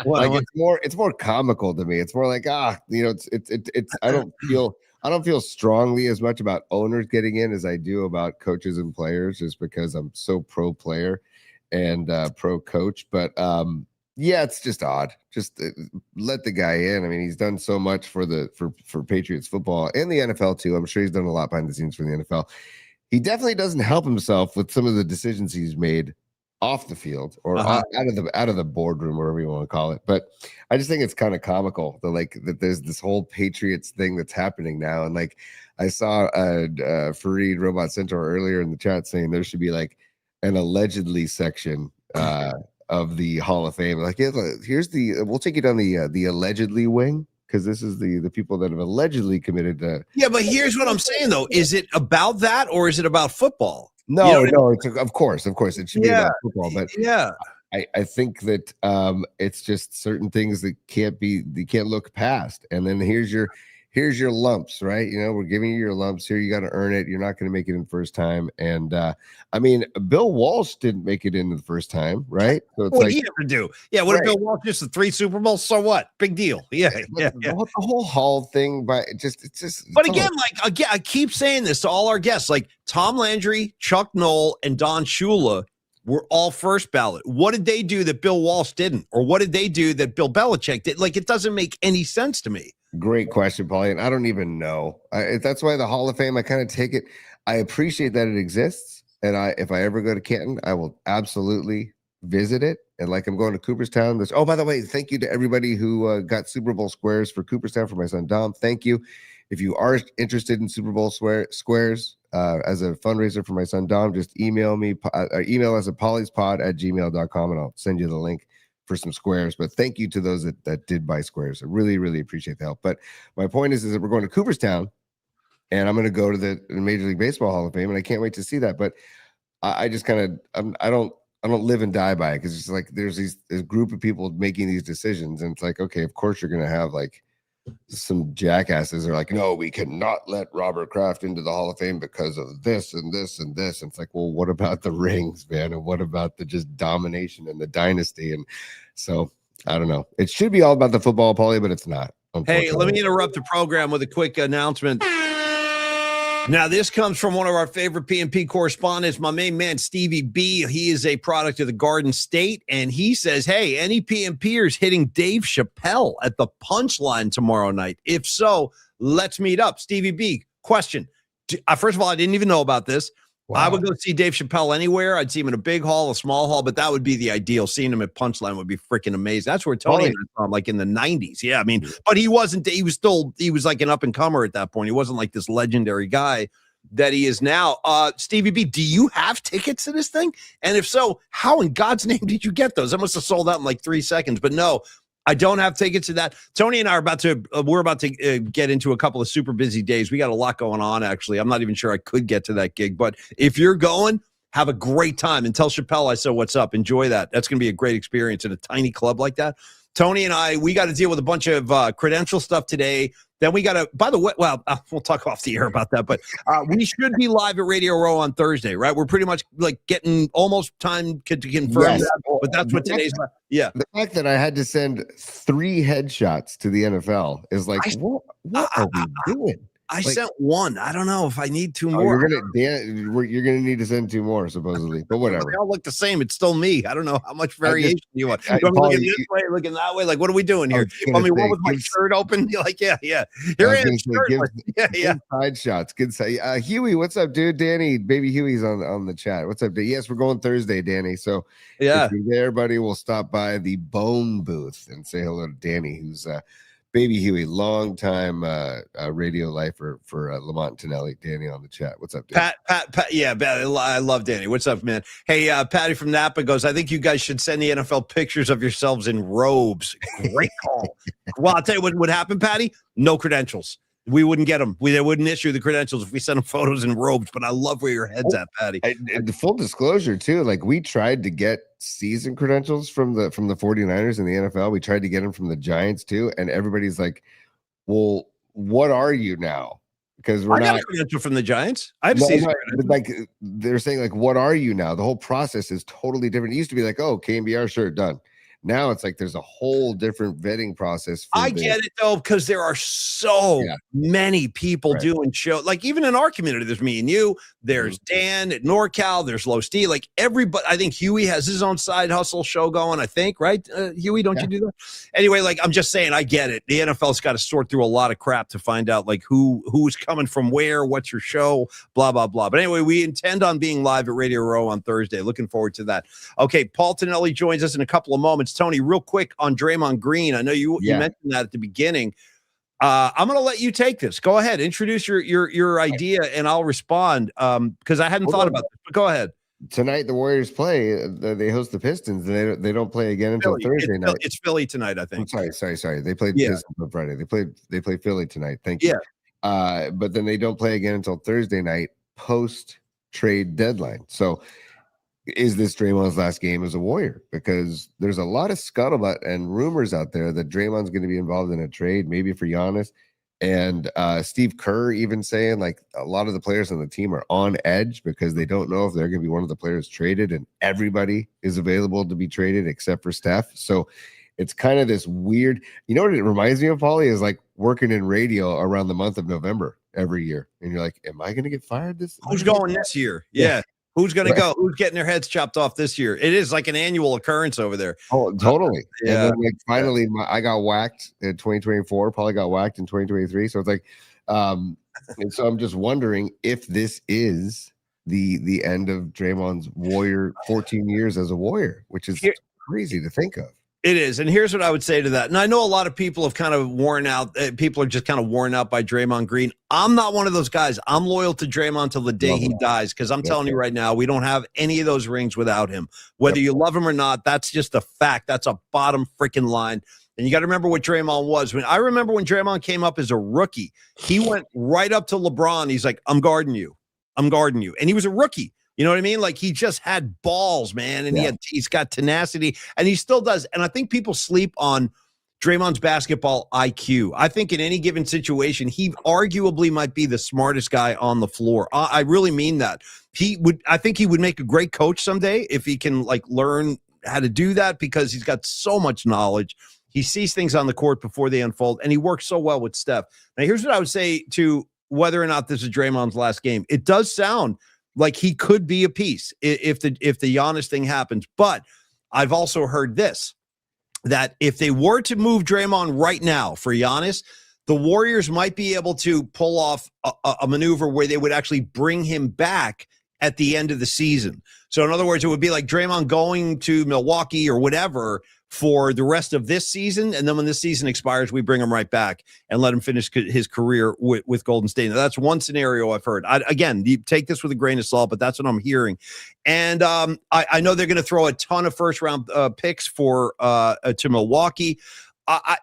it's more comical to me. It's more like it's I don't feel strongly as much about owners getting in as I do about coaches and players, just because I'm so pro player and pro coach. But yeah, it's just odd. Just let the guy in. I mean, he's done so much for Patriots football and the NFL too. I'm sure he's done a lot behind the scenes for the NFL. He definitely doesn't help himself with some of the decisions he's made off the field or out of the boardroom, whatever you want to call it. But I just think it's kind of comical that there's this whole Patriots thing that's happening now. And like I saw Fareed Robot Centaur earlier in the chat saying there should be like an allegedly section of the Hall of Fame. Like, we'll take you down the allegedly wing, because this is the people that have allegedly committed to. Yeah, but here's what I'm saying though: is it about that or is it about football? No, it's of course it should be about football, but yeah, I think that it's just certain things that you can't look past. And then here's your lumps, right? You know, we're giving you your lumps here. You got to earn it. You're not going to make it in the first time. And I mean, Bill Walsh didn't make it in the first time, right? So it's what did he ever do? Yeah, what did Bill Walsh just the 3 Super Bowls? So what? Big deal. Yeah. The whole Hall thing, but it's just. But again, I keep saying this to all our guests, like Tom Landry, Chuck Noll, and Don Shula were all first ballot. What did they do that Bill Walsh didn't? Or what did they do that Bill Belichick did? Like, it doesn't make any sense to me. Great question, Paulie. And I don't even know. That's why the Hall of Fame, I kind of take it. I appreciate that it exists. And if I ever go to Canton, I will absolutely visit it. And like, I'm going to Cooperstown. Oh, by the way, thank you to everybody who got Super Bowl squares for Cooperstown for my son Dom. Thank you. If you are interested in Super Bowl squares as a fundraiser for my son Dom, just email me or email us at pollyspod@gmail.com and I'll send you the link for some squares. But thank you to those that did buy squares. I really, really appreciate the help. But my point is that we're going to Cooperstown and I'm going to go to the Major League Baseball Hall of Fame, and I can't wait to see that. But I just kind of I don't live and die by it, because it's like there's this group of people making these decisions, and it's like, okay, of course you're going to have like some jackasses are like, no, we cannot let Robert Kraft into the Hall of Fame because of this and this and this. And it's like, well, what about the rings, man? And what about the just domination and the dynasty? And so I don't know. It should be all about the football, Paulie, but it's not. Hey, let me interrupt the program with a quick announcement. Now, this comes from one of our favorite PMP correspondents, my main man, Stevie B. He is a product of the Garden State, and he says, hey, any PMPers hitting Dave Chappelle at the Punchline tomorrow night? If so, let's meet up. Stevie B, question. First of all, I didn't even know about this. Wow. I would go see Dave Chappelle anywhere. I'd see him in a big hall, a small hall, but that would be the ideal. Seeing him at Punchline would be freaking amazing. That's where Tony and I from, like in the 90s. Yeah, I mean, but he was like an up-and-comer at that point. He wasn't like this legendary guy that he is now. Stevie B, do you have tickets to this thing? And if so, how in God's name did you get those? I must have sold out in like 3 seconds, but no, I don't have tickets to that. Tony and I are about to get into a couple of super busy days. We got a lot going on, actually. I'm not even sure I could get to that gig, but if you're going, have a great time and tell Chappelle I said what's up. Enjoy that. That's going to be a great experience in a tiny club like that. Tony and I, we got to deal with a bunch of credential stuff today. Then we got to, by the way, well, we'll talk off the air about that, but we should be live at Radio Row on Thursday, right? We're pretty much like getting almost time to confirm that, but that's what today's, yeah. The fact that I had to send 3 headshots to the NFL is like, what are we doing? I sent one. I don't know if I need 2 more. You're gonna need to send 2 more, supposedly, but whatever. They all look the same. It's still me. I don't know how much variation you want. You want me looking this way, looking that way? Like, what are we doing here? I mean, what was my shirt open? You're like, yeah. Here I am. Good side shots. Good side. Huey, what's up, dude? Danny, baby Huey's on the chat. What's up, dude? Yes, we're going Thursday, Danny. So if you're there, buddy, we'll stop by the Bone booth and say hello to Danny, who's Baby Huey, long time radio lifer for Lamont and Tonelli. Danny on the chat. What's up, Danny? Pat, yeah, I love Danny. What's up, man? Hey, Patty from Napa goes, I think you guys should send the NFL pictures of yourselves in robes. Great call. Well, I'll tell you what would happen, Patty. No credentials. We wouldn't get them. They wouldn't issue the credentials if we sent them photos in robes, but I love where your head's at, Patty. The full disclosure, too, like we tried to get season credentials from the 49ers in the NFL. We tried to get them from the Giants, too, and everybody's like, well, what are you now? Because we're not a credential from the Giants. I've seen like they're saying, like, what are you now? The whole process is totally different. It used to be like, oh, KMBR, sure, done. Now it's like there's a whole different vetting process. I get it, though, because there are so many people doing show. Like, even in our community, there's me and you. There's Dan at NorCal. There's Low Steve. Like, everybody. I think Huey has his own side hustle show going, I think, right? Huey, don't you do that? Anyway, like, I'm just saying, I get it. The NFL's got to sort through a lot of crap to find out, like, who's coming from where, what's your show, blah, blah, blah. But anyway, we intend on being live at Radio Row on Thursday. Looking forward to that. Okay, Paul Tonelli joins us in a couple of moments. Tony, real quick on Draymond Green. I know you mentioned that at the beginning. I'm going to let you take this. Go ahead. Introduce your idea, and I'll respond because I hadn't thought about this. But go ahead. Tonight, the Warriors play. They host the Pistons. And they don't play again until Thursday night. It's Philly tonight, I think. I'm sorry. They played Pistons on Friday. They play Philly tonight. Thank you. Yeah. But then they don't play again until Thursday night, post trade deadline. So, is this Draymond's last game as a Warrior? Because there's a lot of scuttlebutt and rumors out there that Draymond's going to be involved in a trade, maybe for Giannis. And Steve Kerr even saying, like, a lot of the players on the team are on edge because they don't know if they're going to be one of the players traded, and everybody is available to be traded except for Steph. So it's kind of this weird, you know what it reminds me of, Paulie, is like working in radio around the month of November every year. And you're like, am I going to get fired Who's going this year? Yeah. Who's going to go? Who's getting their heads chopped off this year? It is like an annual occurrence over there. Oh, totally. And then, like, finally, I got whacked in 2024. Probably got whacked in 2023. So it's like, and so I'm just wondering if this is the end of Draymond's 14 years as a Warrior, which is crazy to think of. It is. And here's what I would say to that. And I know a lot of people have kind of worn out. People are just kind of worn out by Draymond Green. I'm not one of those guys. I'm loyal to Draymond till the day he dies, because I'm telling you right now, we don't have any of those rings without him. Whether you love him or not, that's just a fact. That's a bottom freaking line. And you got to remember what Draymond was. I remember when Draymond came up as a rookie, he went right up to LeBron. He's like, I'm guarding you. I'm guarding you. And he was a rookie. You know what I mean? Like, he just had balls, man. And he's got tenacity, and he still does. And I think people sleep on Draymond's basketball IQ. I think in any given situation, he arguably might be the smartest guy on the floor. I really mean that. I think he would make a great coach someday if he can like learn how to do that, because he's got so much knowledge. He sees things on the court before they unfold, and he works so well with Steph. Now, here's what I would say to whether or not this is Draymond's last game. It does sound like he could be a piece if the Giannis thing happens. But I've also heard this, that if they were to move Draymond right now for Giannis, the Warriors might be able to pull off a maneuver where they would actually bring him back at the end of the season. So in other words, it would be like Draymond going to Milwaukee or whatever for the rest of this season, and then when this season expires, we bring him right back and let him finish his career with Golden State. Now, that's one scenario I've heard. Again, you take this with a grain of salt, but that's what I'm hearing. And I know they're going to throw a ton of first-round picks to Milwaukee.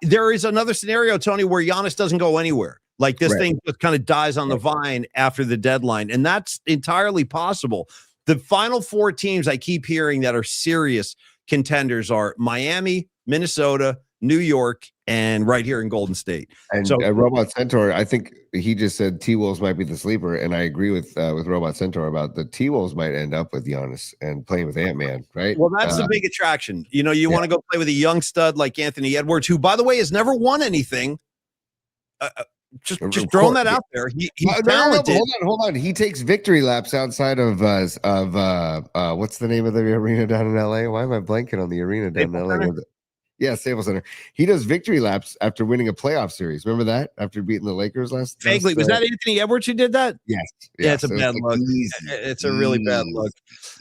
There is another scenario, Tony, where Giannis doesn't go anywhere. Like, this thing just kind of dies on the vine after the deadline, and that's entirely possible. The final four teams I keep hearing that are serious contenders are Miami, Minnesota, New York, and right here in Golden State. And so Robot Centaur, I think he just said T-Wolves might be the sleeper, and I agree with Robot Centaur about the T-Wolves might end up with Giannis and playing with Ant-Man, right? Well, that's the big attraction. You know, you want to go play with a young stud like Anthony Edwards, who, by the way, has never won anything. Just throwing that out there. He's talented. Hold on. He takes victory laps outside of what's the name of the arena down in LA? Why am I blanking on the arena down in LA? Yeah, Staples Center. He does victory laps after winning a playoff series. Remember that? After beating the Lakers last. Vaguely, was that Anthony Edwards who did that? Yes. Yeah, it's a bad look. It's a really bad look.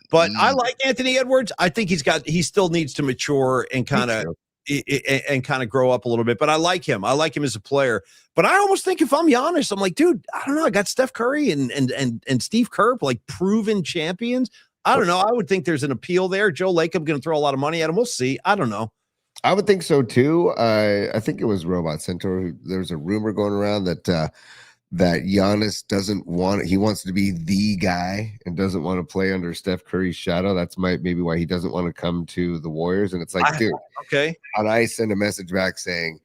But I like Anthony Edwards. I think he still needs to mature and kind of grow up a little bit. But I like him. I like him as a player. But I almost think if I'm Giannis, I'm like, dude, I don't know. I got Steph Curry and Steve Kerr, like proven champions. I don't know. I would think there's an appeal there. Joe Lacob going to throw a lot of money at him. We'll see. I don't know. I would think so too. I think it was Robot Centaur. There's a rumor going around that Giannis doesn't want. He wants to be the guy and doesn't want to play under Steph Curry's shadow. That's maybe why he doesn't want to come to the Warriors. And it's like, dude, okay. And I send a message back saying,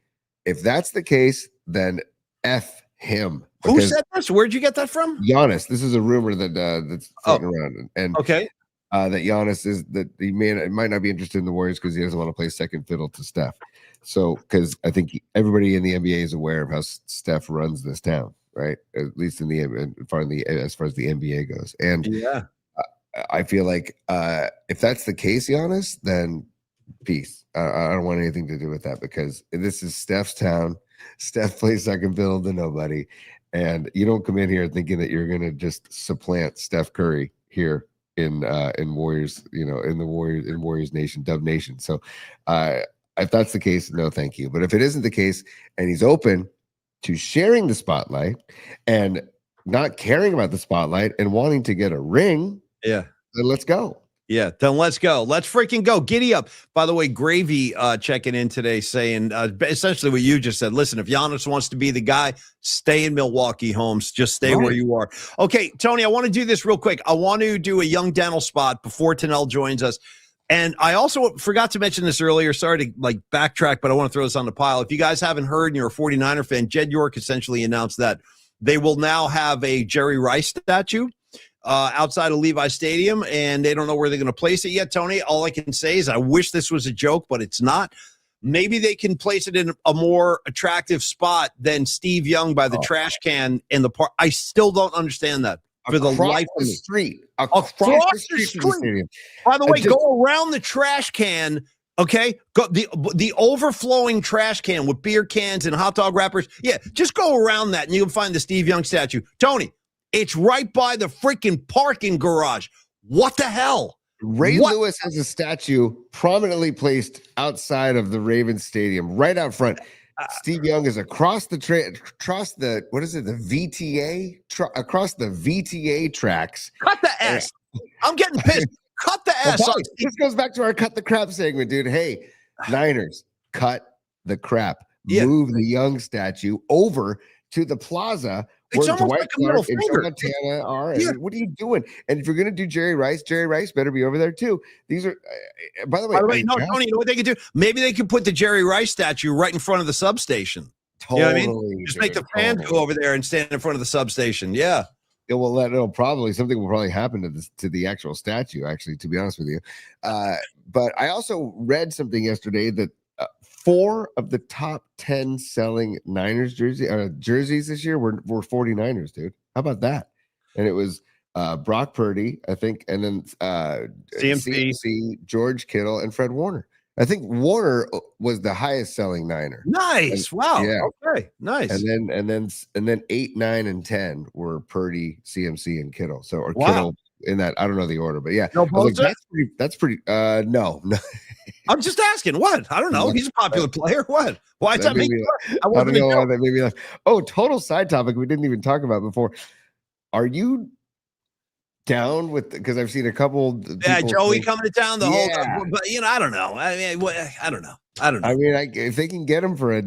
if that's the case, then F him. Who said this? Where'd you get that from? Giannis. This is a rumor that's floating around. And okay. That Giannis might not be interested in the Warriors because he doesn't want to play second fiddle to Steph. So, because I think everybody in the NBA is aware of how Steph runs this town, right? At least in as far as the NBA goes. And I feel like if that's the case, Giannis, then peace. I don't want anything to do with that because this is Steph's town. Steph plays second fiddle to nobody, and you don't come in here thinking that you're going to just supplant Steph Curry here in Warriors, in Warriors Nation, Dub Nation. So if that's the case, no, thank you. But if it isn't the case, and he's open to sharing the spotlight and not caring about the spotlight and wanting to get a ring, then let's go. Yeah, then let's go. Let's freaking go. Giddy up. By the way, Gravy checking in today saying essentially what you just said. Listen, if Giannis wants to be the guy, stay in Milwaukee, Holmes. Just stay where you are. Okay, Tony, I want to do this real quick. I want to do a young dental spot before Tonelli joins us. And I also forgot to mention this earlier. Sorry to backtrack, but I want to throw this on the pile. If you guys haven't heard and you're a 49er fan, Jed York essentially announced that they will now have a Jerry Rice statue outside of Levi Stadium, and they don't know where they're going to place it yet, Tony. All I can say is I wish this was a joke, but it's not. Maybe they can place it in a more attractive spot than Steve Young by the trash can in the park. I still don't understand that. For the life of me. Across the street. By the way, go around the trash can, okay? Go the overflowing trash can with beer cans and hot dog wrappers. Yeah, just go around that, and you'll find the Steve Young statue. Tony, It's right by the freaking parking garage. What the hell? Ray What? Lewis has a statue prominently placed outside of the Ravens Stadium, right out front. Steve Young is across the what is it? The VTA across the VTA tracks. Cut the S. I'm getting pissed. Cut the S. Well, this goes back to our cut the crap segment, dude. Hey, Niners, cut the crap. Yeah. Move the Young statue over to the plaza It's where almost Dwight like a middle Clark and finger. Joe Montana are. Yeah. What are you doing? And if you're going to do Jerry Rice better be over there too. These are, by the way, no, Tony, you know what they could do? Maybe they could put the Jerry Rice statue right in front of the substation. Totally, You know what I mean? Just make the fans go over there and stand in front of the substation. Yeah. Something will probably happen to the actual statue, actually, to be honest with you. But I also read something yesterday that 4 of the top 10 selling Niners jerseys this year were 49ers, dude. How about that? And it was Brock Purdy, I think, and then CMC, George Kittle, and Fred Warner. I think Warner was the highest selling Niner. Nice. Wow. Yeah. Okay. Nice. And then 8, 9, and 10 were Purdy, CMC, and Kittle. So Kittle in that. I don't know the order, but yeah. No, that's pretty. No. I'm just asking. What? I don't know. He's a popular player. What? Why does that make? I don't know why that made me laugh. Oh, total side topic we didn't even talk about before. Are you down with? Because I've seen a couple. Joey coming to town. Whole. But I don't know. I mean, I don't know. I mean, if they can get him for a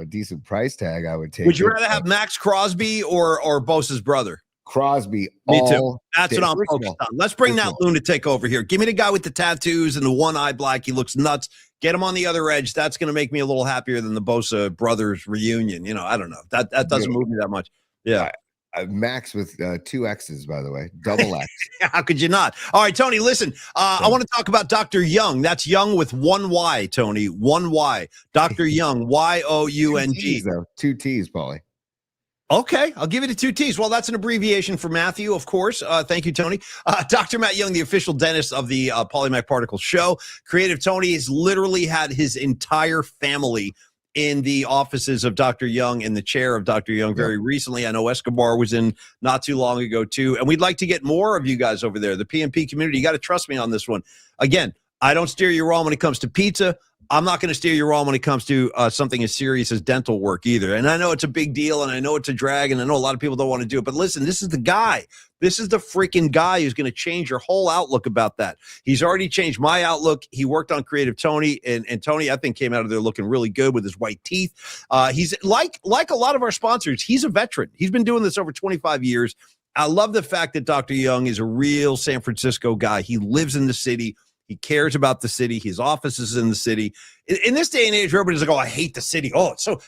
decent price tag, I would take. Would you rather have Max Crosby or Bosa's brother? Crosby. Me too. That's what I'm focused on. Let's bring that lunatic over here. Give me the guy with the tattoos and the one eye black. He looks nuts. Get him on the other edge. That's going to make me a little happier than the Bosa brothers reunion. I don't know. That doesn't move me that much. Yeah. Max with 2 X's, by the way. Double X. How could you not? All right, Tony, listen. I want to talk about Dr. Young. That's Young with 1 Y, Tony. 1 Y. Dr. Young, Young. 2 T's, Paulie. Okay, I'll give you the 2 T's. Well, that's an abbreviation for Matthew, of course. Thank you, Tony. Dr. Matt Young, the official dentist of the Polymac Particle Show. Creative Tony has literally had his entire family in the offices of Dr. Young, in the chair of Dr. Young very recently. I know Escobar was in not too long ago, too. And we'd like to get more of you guys over there. The PMP community, you got to trust me on this one. Again, I don't steer you wrong when it comes to pizza. I'm not going to steer you wrong when it comes to something as serious as dental work either. And I know it's a big deal, and I know it's a drag, and I know a lot of people don't want to do it. But listen, this is the guy. This is the freaking guy who's going to change your whole outlook about that. He's already changed my outlook. He worked on Creative Tony, and Tony, I think, came out of there looking really good with his white teeth. He's like a lot of our sponsors. He's a veteran. He's been doing this over 25 years. I love the fact that Dr. Young is a real San Francisco guy. He lives in the city. He cares about the city. His office is in the city. In this day and age, everybody's like, oh, I hate the city. Oh, it's so,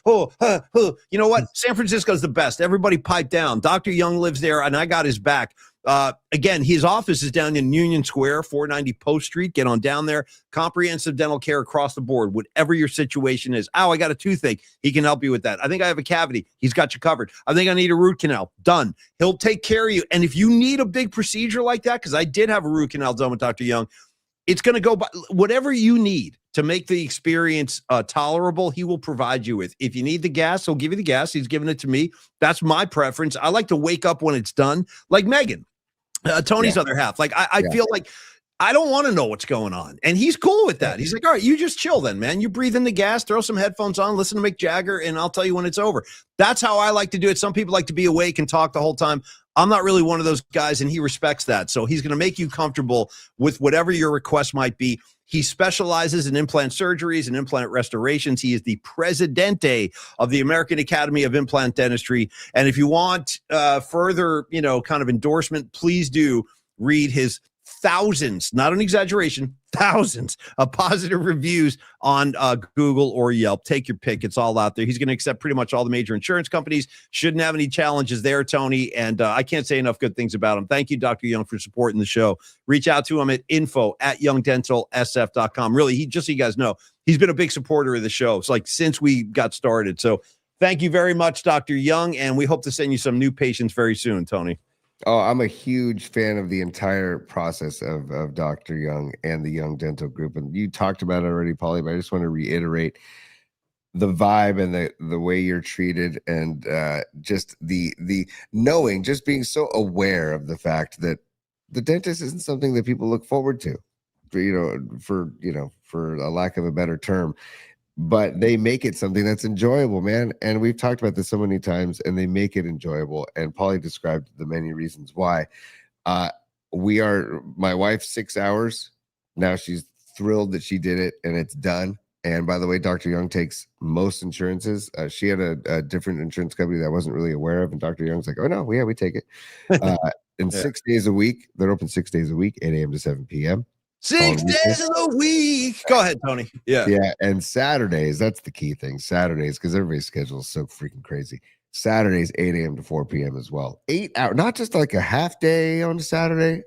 You know what? San Francisco's the best. Everybody pipe down. Dr. Young lives there, and I got his back. Again, his office is down in Union Square, 490 Post Street. Get on down there. Comprehensive dental care across the board, whatever your situation is. Oh, I got a toothache. He can help you with that. I think I have a cavity. He's got you covered. I think I need a root canal. Done. He'll take care of you. And if you need a big procedure like that, because I did have a root canal done with Dr. Young, it's going to go by whatever you need to make the experience tolerable. He will provide you with. If you need the gas, he'll give you the gas. He's giving it to me. That's my preference. I like to wake up when it's done, like Megan, Tony's other half. Like I feel like I don't want to know what's going on, and he's cool with that. He's like, all right, you just chill then, man. You breathe in the gas, throw some headphones on, listen to Mick Jagger, and I'll tell you when it's over. That's how I like to do it. Some people like to be awake and talk the whole time. I'm not really one of those guys, and he respects that. So he's going to make you comfortable with whatever your request might be. He specializes in implant surgeries and implant restorations. He is the presidente of the American Academy of Implant Dentistry. And if you want further, kind of endorsement, please do read his thousands, not an exaggeration, thousands of positive reviews on Google or Yelp. Take your pick. It's all out there. He's going to accept pretty much all the major insurance companies. Shouldn't have any challenges there, Tony. And I can't say enough good things about him. Thank you, Dr. Young, for supporting the show. Reach out to him at info@youngdentalsf.com. Really, just so you guys know, he's been a big supporter of the show. It's like since we got started. So thank you very much, Dr. Young. And we hope to send you some new patients very soon, Tony. Oh, I'm a huge fan of the entire process of Dr. Young and the Young Dental Group. And you talked about it already, Paulie, but I just want to reiterate. the vibe and the way you're treated, and just the knowing, just being so aware of the fact that the dentist isn't something that people look forward to, for a lack of a better term, but they make it something that's enjoyable, man. And we've talked about this so many times, and they make it enjoyable. And Paulie described the many reasons why. My wife, 6 hours now. She's thrilled that she did it and it's done. And by the way, Dr. Young takes most insurances. She had a different insurance company that I wasn't really aware of, and Dr. Young's like, "Oh no, yeah, we take it." And 6 days a week, they're open 6 days a week, 8 a.m. to 7 p.m. 6 days a week. Go ahead, Tony. Yeah. And Saturdays, that's the key thing. Saturdays, because everybody's schedule is so freaking crazy. Saturdays, 8 a.m. to 4 p.m. as well. 8 hours, not just like a half day on a Saturday.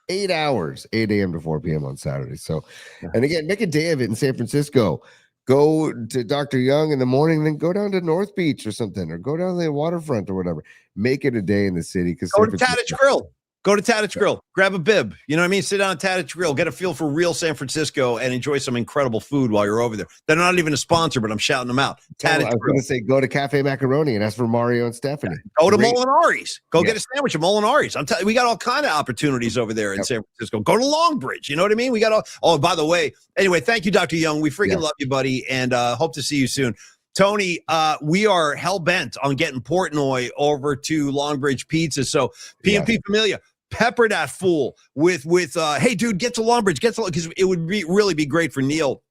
8 hours, 8 a.m. to 4 p.m. on Saturday. So, and again, make a day of it in San Francisco. Go to Dr. Young in the morning, then go down to North Beach or something, or go down to the waterfront or whatever. Make it a day in the city. Because go to Tadich Grill. Go to Tadich Grill. Grab a bib. You know what I mean? Sit down at Tadich Grill. Get a feel for real San Francisco and enjoy some incredible food while you're over there. They're not even a sponsor, but I'm shouting them out. I was going to say, go to Cafe Macaroni and ask for Mario and Stephanie. Go to Molinari's. Go get a sandwich at Molinari's. I'm telling you, we got all kind of opportunities over there in San Francisco. Go to Longbridge. You know what I mean? We got all. Oh, by the way, anyway, thank you, Dr. Young. We freaking love you, buddy, and hope to see you soon. Tony, we are hell bent on getting Portnoy over to Longbridge Pizza. So PMP Familia, pepper that fool with hey, dude, get to Longbridge, because it would really be great for Neil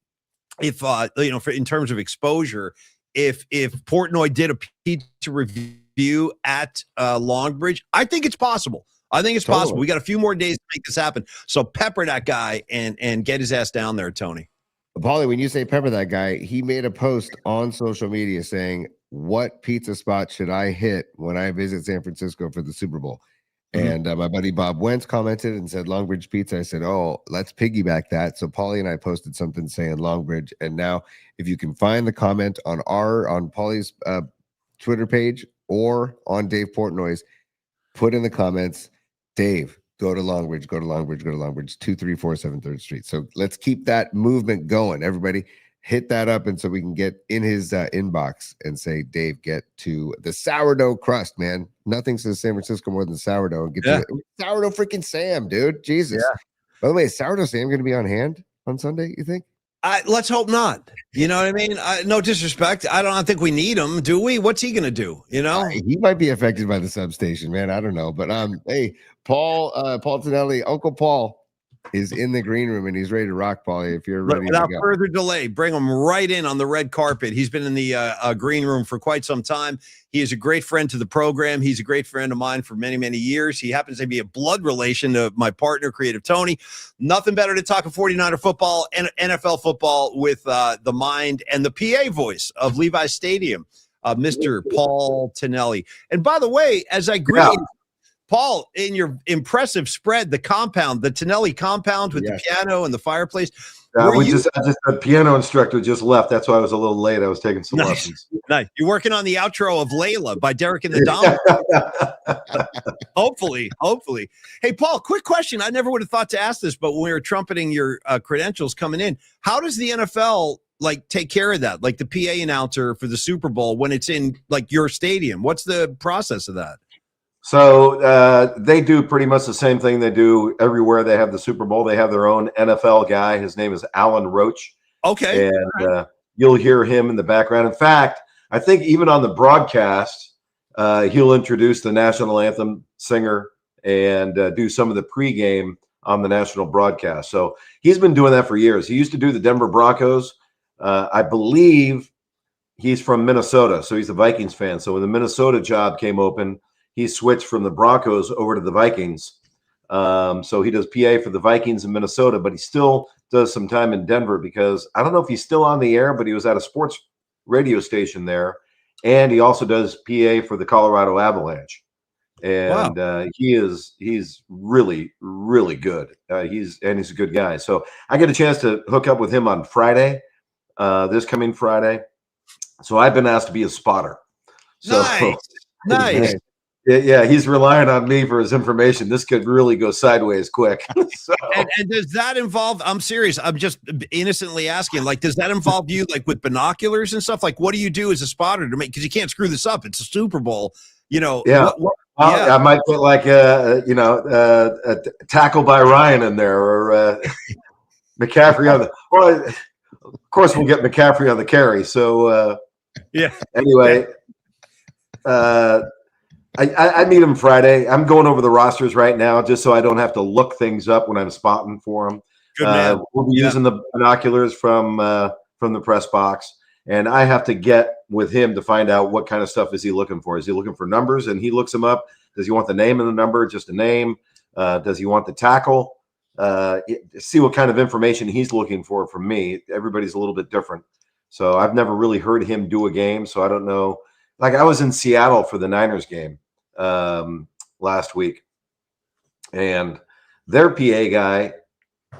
if in terms of exposure, if Portnoy did a pizza review at Longbridge. I think it's possible. Possible. We got a few more days to make this happen. So pepper that guy and get his ass down there, Tony. Paulie, when you say pepper that guy, he made a post on social media saying, "What pizza spot should I hit when I visit San Francisco for the Super Bowl?" And my buddy Bob Wentz commented and said Longbridge Pizza. I said, "Oh, let's piggyback that." So Paulie and I posted something saying Longbridge. And now, if you can find the comment on Paulie's Twitter page or on Dave Portnoy's, put in the comments, "Dave, go to Longbridge, go to Longbridge, go to Longbridge, 2347 3rd Street." So let's keep that movement going. Everybody hit that up, and so we can get in his inbox and say, "Dave, get to the sourdough crust, man." Nothing says San Francisco more than sourdough. And get to sourdough freaking Sam, dude. Jesus. Yeah. By the way, is sourdough Sam going to be on hand on Sunday, you think? Let's hope not. You know what I mean? No disrespect. I don't think we need him, do we? What's he going to do? You know, he might be affected by the substation, man. I don't know. But hey, Paul Tonelli, Uncle Paul is in the green room and he's ready to rock, Paulie. If you're ready, without further delay, bring him right in on the red carpet. He's been in the green room for quite some time. He is a great friend to the program. He's a great friend of mine for many, many years. He happens to be a blood relation to my partner, Creative Tony. Nothing better to talk of 49er football and NFL football with the mind and the PA voice of Levi Stadium, Mr. Paul Tonelli. And by the way, as I greet Paul, in your impressive spread, the Tonelli compound with the piano and the fireplace. The piano instructor just left. That's why I was a little late. I was taking some lessons. Nice. You're working on the outro of Layla by Derek and the Dom. Hopefully. Hey, Paul, quick question. I never would have thought to ask this, but when we were trumpeting your credentials coming in, how does the NFL take care of that? Like the PA announcer for the Super Bowl when it's in your stadium, what's the process of that? So they do pretty much the same thing they do everywhere they have the Super Bowl. They have their own NFL guy. His name is Alan Roach. Okay. And you'll hear him in the background. In fact, I think even on the broadcast, he'll introduce the national anthem singer and do some of the pregame on the national broadcast. So he's been doing that for years. He used to do the Denver Broncos. I believe he's from Minnesota, so he's a Vikings fan. So when the Minnesota job came open, he switched from the Broncos over to the Vikings. So he does PA for the Vikings in Minnesota, but he still does some time in Denver because I don't know if he's still on the air, but he was at a sports radio station there. And he also does PA for the Colorado Avalanche. And he's really, really good. He's a good guy. So I get a chance to hook up with him on Friday, this coming Friday. So I've been asked to be a spotter. So Nice. Yeah, he's relying on me for his information. This could really go sideways quick. So, And does that involve? I'm serious. I'm just innocently asking. Like, does that involve you, like with binoculars and stuff? Like, what do you do as a spotter to make? Because you can't screw this up. It's a Super Bowl. You know. yeah. Yeah. I might put like a tackle by Ryan in there, or McCaffrey on the. Well, of course, we'll get McCaffrey on the carry. So Yeah. anyway, I meet him Friday. I'm going over the rosters right now just so I don't have to look things up when I'm spotting for him. Good man. We'll be using the binoculars from the press box, and I have to get with him to find out what kind of stuff is he looking for. Is he looking for numbers, and he looks them up? Does he want the name and the number, just a name? Does he want the tackle? See what kind of information he's looking for from me. Everybody's a little bit different. So I've never really heard him do a game, so I don't know. Like, I was in Seattle for the Niners game last week, and their PA guy,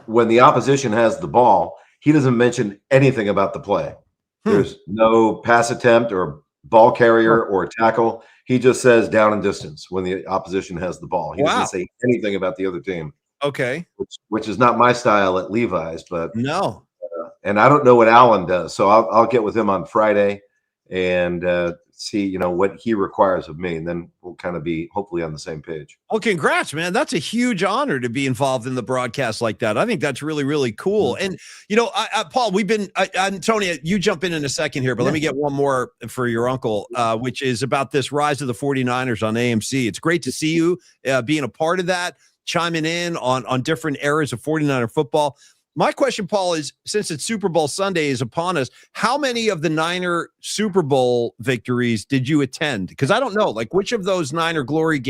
when the opposition has the ball, he doesn't mention anything about the play. There's no pass attempt or ball carrier or tackle. He just says down and distance when the opposition has the ball. He doesn't say anything about the other team. Okay. Which is not my style at Levi's, but no. And I don't know what Allen does, so I'll get with him on Friday and see what he requires of me, and then we'll kind of be hopefully on the same page. Well, congrats, man. That's a huge honor to be involved in the broadcast like that. I think that's really, really cool. And Paul, we've been Tony, you jump in a second here, but let me get one more for your uncle, which is about this rise of the 49ers on AMC. It's great to see you being a part of that, chiming in on different eras of 49er football. My question, Paul, is since it's Super Bowl Sunday is upon us, how many of the Niner Super Bowl victories did you attend? Because I don't know, like, which of those Niner glory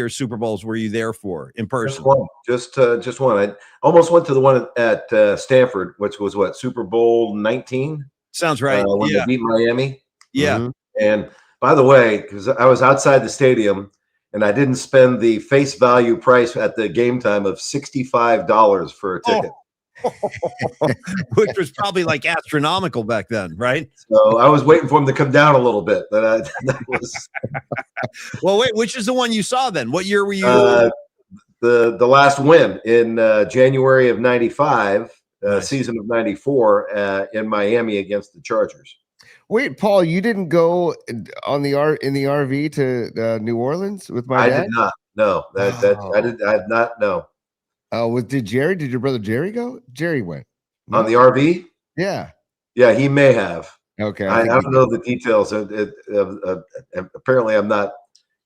or Super Bowls were you there for in person? Just one. I almost went to the one at Stanford, which was what, Super Bowl 19? Sounds right. When they beat Miami. Yeah. Mm-hmm. And by the way, because I was outside the stadium, and I didn't spend the face value price at the game time of $65 for a ticket. Which was probably like astronomical back then, right? So I was waiting for him to come down a little bit. That was. Well, wait, which is the one you saw then? What year were you? The last win in January of '95, season of '94 in Miami against the Chargers. Wait, Paul, you didn't go in the RV to New Orleans with my dad? I did not. No, I did not know. Did your brother Jerry go? Jerry went. No? On the RV? Yeah. Yeah, he may have. Okay. I don't know the details. Apparently, I'm not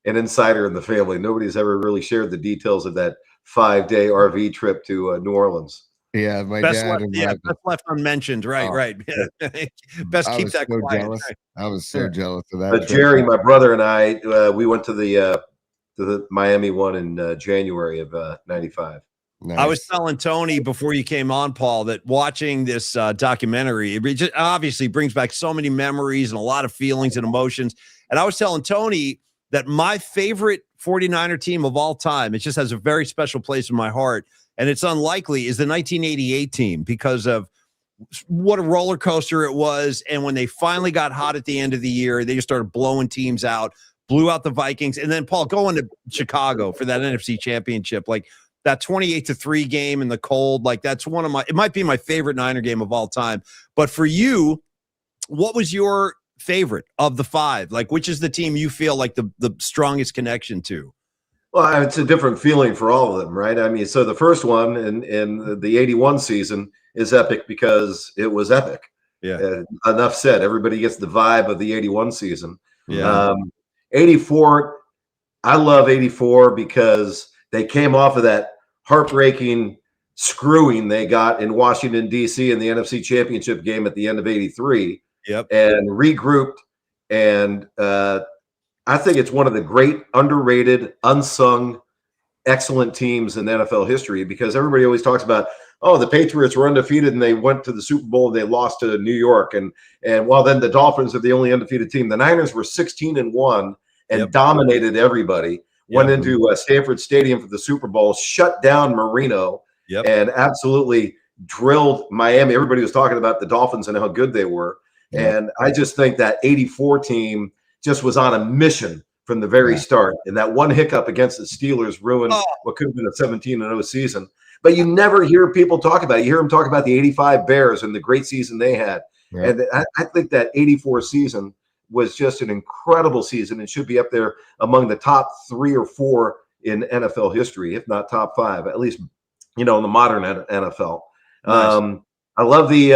an insider in the family. Nobody's ever really shared the details of that 5-day RV trip to New Orleans. Yeah, my best dad. Best left unmentioned. Right, right. Best keep that so quiet. Jealous. I was so jealous of that. But Jerry, my brother, and I, we went to the Miami one in January of '95. Nice. I was telling Tony before you came on, Paul, that watching this documentary, it just obviously brings back so many memories and a lot of feelings and emotions. And I was telling Tony that my favorite 49er team of all time, it just has a very special place in my heart, and it's unlikely, is the 1988 team because of what a roller coaster it was. And when they finally got hot at the end of the year, they just started blowing teams out, blew out the Vikings. And then, Paul, going to Chicago for that NFC championship, like, that 28-3 game in the cold, like that's it might be my favorite Niner game of all time. But for you, what was your favorite of the five? Like, which is the team you feel like the strongest connection to? Well, it's a different feeling for all of them, right? I mean, so the first one in the 81 season is epic because it was epic. Yeah. Enough said. Everybody gets the vibe of the 81 season. Yeah. 84, I love 84 because they came off of that heartbreaking screwing they got in Washington, D.C. in the NFC Championship game at the end of 83. Yep. And regrouped. And I think it's one of the great, underrated, unsung, excellent teams in NFL history because everybody always talks about, oh, the Patriots were undefeated and they went to the Super Bowl and they lost to New York. And well, then the Dolphins are the only undefeated team. The Niners were 16-1 and dominated everybody. Went into Stanford Stadium for the Super Bowl, shut down Marino, and absolutely drilled Miami. Everybody was talking about the Dolphins and how good they were. And I just think that 84 team just was on a mission from the very Yeah. start. And that one hiccup against the Steelers ruined Oh. what could have been a 17-0 season. But you never hear people talk about it. You hear them talk about the 85 Bears and the great season they had. Yeah. And I think that 84 season was just an incredible season and should be up there among the top 3 or 4 in NFL history, if not top 5, at least, in the modern NFL. Nice. I love the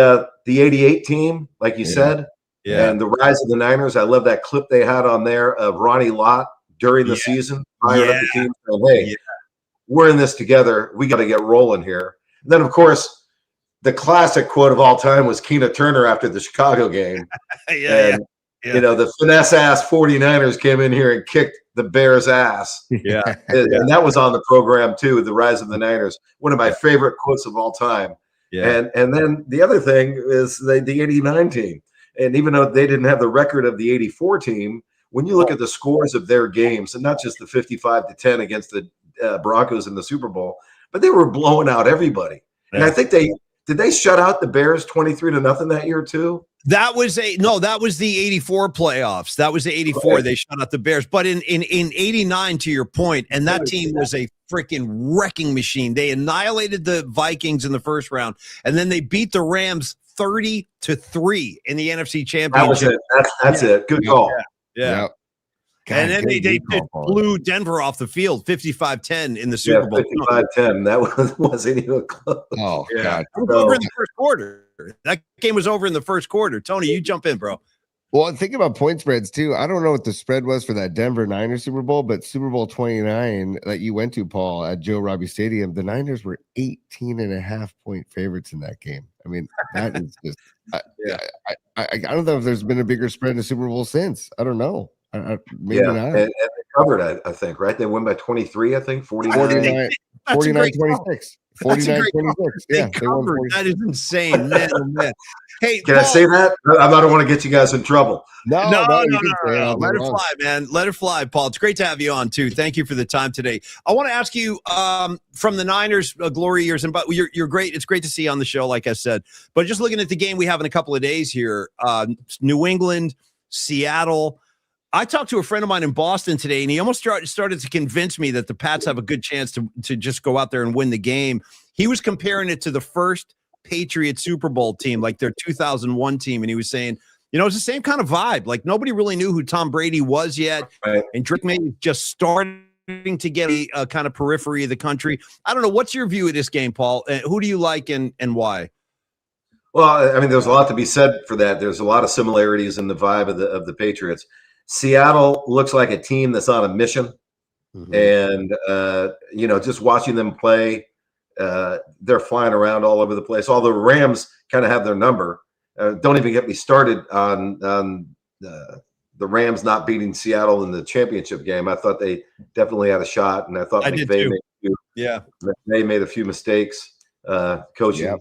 88 team, like you said, Yeah. and the rise of the Niners. I love that clip they had on there of Ronnie Lott during the Yeah. season, firing up the team, saying, hey, Yeah. we're in this together. We got to get rolling here. And then, of course, the classic quote of all time was Keena Turner after the Chicago game. Yeah. The finesse-ass 49ers came in here and kicked the Bears' ass. Yeah. And that was on the program, too, the rise of the Niners. One of my favorite quotes of all time. Yeah. And then the other thing is the 89 team. And even though they didn't have the record of the 84 team, when you look at the scores of their games, and not just the 55-10 against the Broncos in the Super Bowl, but they were blowing out everybody. And I think did they shut out the Bears 23-0 that year too? That was the 84 playoffs. That was the 84. Right. They shut out the Bears. But in 89, to your point, and that team was a freaking wrecking machine. They annihilated the Vikings in the first round, and then they beat the Rams 30-3 in the NFC Championship. That was it. That's it. Good call. Yeah. Yep. And then God, they good just call, blew Denver off the field 55-10 in the Super Bowl. 55-10. That wasn't even close. Oh, Yeah. God. It was over in the first quarter. That game was over in the first quarter. Tony, you jump in, bro. Well, think about point spreads too. I don't know what the spread was for that Denver Niners Super Bowl, but Super Bowl 29 that you went to, Paul, at Joe Robbie Stadium, the Niners were 18.5-point favorites in that game. I mean, that is just, I don't know if there's been a bigger spread in a Super Bowl since. I don't know. Maybe not. And they covered, I think, right? They won by 23, I think, 49, 26. 49-26. They Yeah, they won covered. 40. That is insane, man. Oh, man. Hey, Can I say that? I don't want to get you guys in trouble. No. No. You can say it all Let day it long. fly, man. Let it fly, Paul. It's great to have you on, too. Thank you for the time today. I want to ask you from the Niners' glory years, and but you're great. It's great to see you on the show, like I said. But just looking at the game we have in a couple of days here, New England, Seattle. I talked to a friend of mine in Boston today, and he almost started to convince me that the Pats have a good chance to just go out there and win the game. He was comparing it to the first Patriots Super Bowl team, like their 2001 team, and he was saying, it's the same kind of vibe. Like nobody really knew who Tom Brady was yet, Right. and Drake May just starting to get a kind of periphery of the country. I don't know. What's your view of this game, Paul? Who do you like and why? Well, I mean, there's a lot to be said for that. There's a lot of similarities in the vibe of the Patriots. Seattle looks like a team that's on a mission, and just watching them play, they're flying around all over the place. Although Rams kind of have their number. Don't even get me started on the Rams not beating Seattle in the championship game. I thought they definitely had a shot, and I thought McVay made a few mistakes coaching. Yep.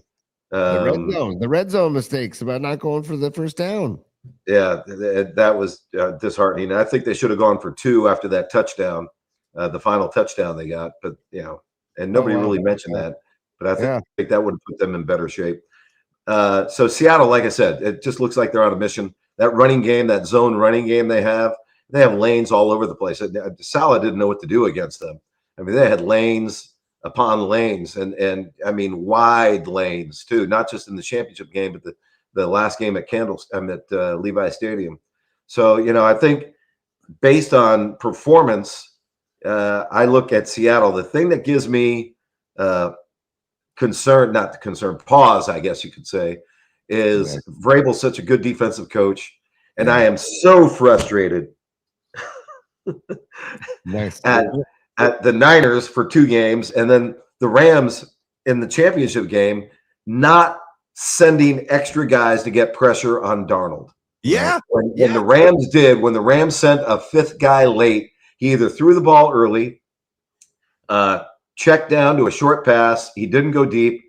The red zone mistakes about not going for the first down. Yeah, that was disheartening. I think they should have gone for 2 after that touchdown, the final touchdown they got. But and nobody really mentioned that. But I think that would have put them in better shape. So Seattle, like I said, it just looks like they're on a mission. That running game, that zone running game they have lanes all over the place. Saleh didn't know what to do against them. I mean, they had lanes upon lanes, and I mean wide lanes too, not just in the championship game, but the last game at Levi Stadium. So, I think based on performance, I look at Seattle. The thing that gives me pause, I guess you could say, is Vrabel's such a good defensive coach. And I am so frustrated at the Niners for 2 games, and then the Rams in the championship game not sending extra guys to get pressure on Darnold. Yeah. When the Rams sent a 5th guy late, he either threw the ball early, checked down to a short pass, he didn't go deep,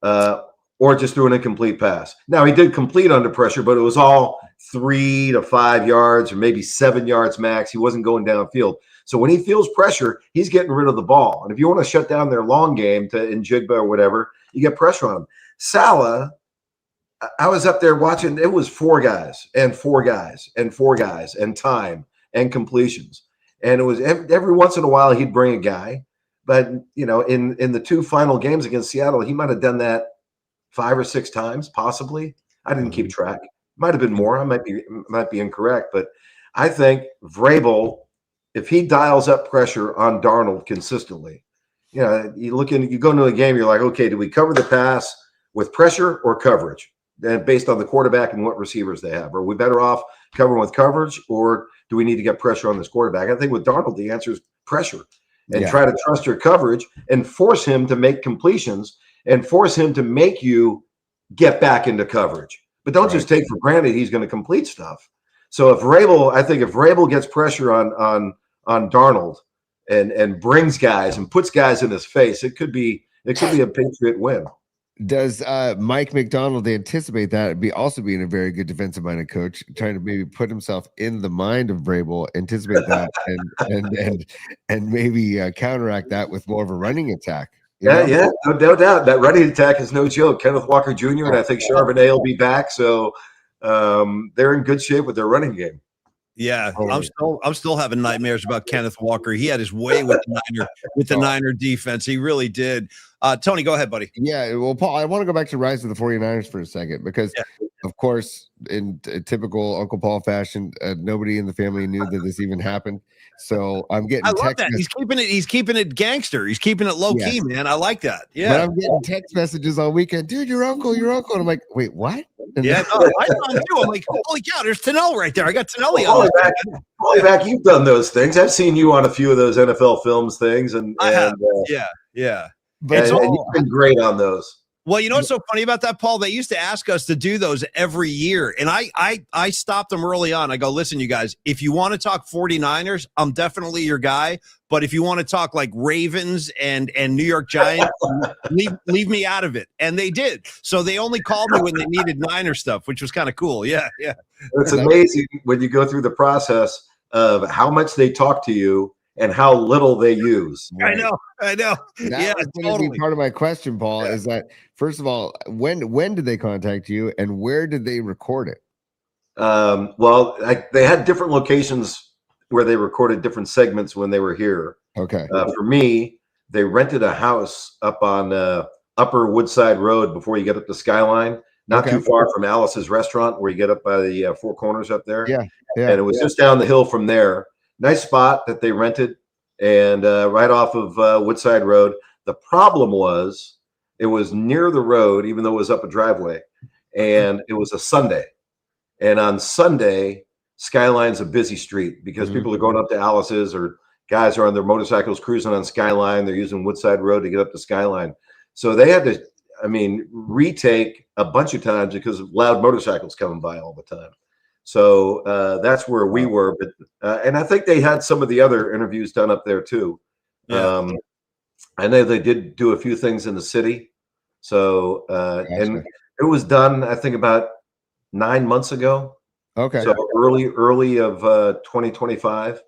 or just threw an incomplete pass. Now, he did complete under pressure, but it was all 3 to 5 yards or maybe 7 yards max. He wasn't going downfield. So when he feels pressure, he's getting rid of the ball. And if you want to shut down their long game to Njigba or whatever, you get pressure on him. Saleh, I was up there watching. It was 4 guys and 4 guys and 4 guys and time and completions. And it was every once in a while he'd bring a guy. But, you know, in the 2 final games against Seattle, he might have done that 5 or 6 times, possibly. I didn't keep track. Might have been more. I might be incorrect. But I think Vrabel, if he dials up pressure on Darnold consistently, you know, you go into a game, you're like, okay, do we cover the pass with pressure or coverage? And based on the quarterback and what receivers they have. Are we better off covering with coverage, or do we need to get pressure on this quarterback? I think with Darnold, the answer is pressure. And try to trust your coverage and force him to make completions and force him to make you get back into coverage. But don't just take for granted he's going to complete stuff. So if Vrabel gets pressure on Darnold and brings guys and puts guys in his face, it could be a Patriot win. Does Mike McDonald anticipate that also being a very good defensive-minded coach, trying to maybe put himself in the mind of Vrabel, anticipate that, and maybe counteract that with more of a running attack? Yeah, no doubt. That running attack is no joke. Kenneth Walker Jr. and I think Charbonnet will be back, so they're in good shape with their running game. Yeah, I'm still having nightmares about Kenneth Walker. He had his way with the Niner defense. He really did. Tony, go ahead, buddy. Yeah, well, Paul, I want to go back to Rise of the 49ers for a second because, of course, in typical Uncle Paul fashion, nobody in the family knew that this even happened. So I'm getting I love that. He's keeping it gangster. He's keeping it low key, man. I like that. Yeah. But I'm getting text messages all weekend. Dude, your uncle. And I'm like, wait, what? And I found too. I'm like, holy cow, there's Tonelli right there. I got Tonelli on. Back, you've done those things. I've seen you on a few of those NFL Films things, and I have. But and you've been great on those. Well, you know what's so funny about that, Paul? They used to ask us to do those every year. And I stopped them early on. I go, listen, you guys, if you want to talk 49ers, I'm definitely your guy. But if you want to talk like Ravens and New York Giants, leave me out of it. And they did. So they only called me when they needed Niner stuff, which was kind of cool. Yeah. It's amazing when you go through the process of how much they talk to you and how little they use. Right? I know. That was going to be part of my question, Paul, is that, first of all, when did they contact you and where did they record it? They had different locations where they recorded different segments when they were here. Okay. For me, they rented a house up on Upper Woodside Road before you get up to Skyline, not too far from Alice's restaurant where you get up by the Four Corners up there. Yeah. And it was just down the hill from there. Nice spot that they rented, and right off of Woodside Road. The problem was it was near the road, even though it was up a driveway, and it was a Sunday. And on Sunday, Skyline's a busy street because people are going up to Alice's, or guys are on their motorcycles cruising on Skyline. They're using Woodside Road to get up to Skyline. So they had to, retake a bunch of times because of loud motorcycles coming by all the time. So that's where we were, but and I think they had some of the other interviews done up there too. Yeah. I know they did do a few things in the city. So and it was done, I think, about 9 months ago. Okay. So early of 2025.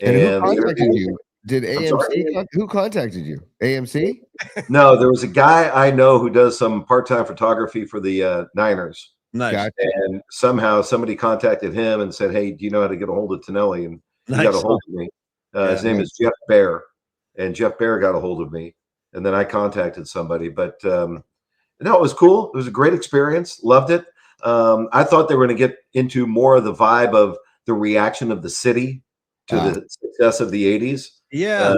And who contacted you? Did AMC? Who contacted you? AMC? No, there was a guy I know who does some part-time photography for the Niners. Nice. Gotcha. And somehow somebody contacted him and said, "Hey, do you know how to get a hold of Tonelli?" And he got a hold of me. His name is Jeff Bear, and Jeff Bear got a hold of me, and then I contacted somebody. But no, it was cool. It was a great experience. Loved it. I thought they were going to get into more of the vibe of the reaction of the city to the success of the 80s. Yeah.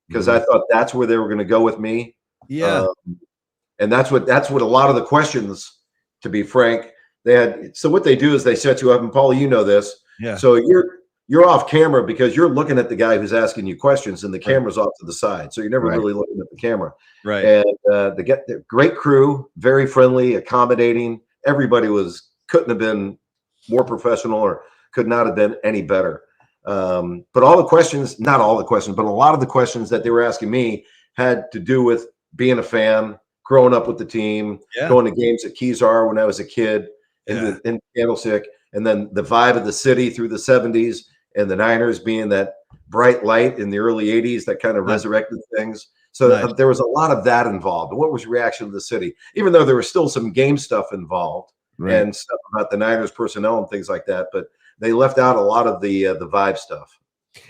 Because I thought that's where they were going to go with me. Yeah. And that's what a lot of the questions, to be frank, they had. So what they do is they set you up, and Paul, you know this. Yeah. So you're off camera because you're looking at the guy who's asking you questions, and the camera's off to the side. So you're never really looking at the camera. Right. And they get the great crew, very friendly, accommodating. Everybody couldn't have been more professional, or could not have been any better. But all the questions, not all the questions, but a lot of the questions that they were asking me had to do with being a fan, growing up with the team, going to games at Kezar when I was a kid in Candlestick, and then the vibe of the city through the 70s, and the Niners being that bright light in the early 80s that kind of resurrected things. So there was a lot of that involved. And what was the reaction of the city? Even though there was still some game stuff involved and stuff about the Niners personnel and things like that, but they left out a lot of the vibe stuff.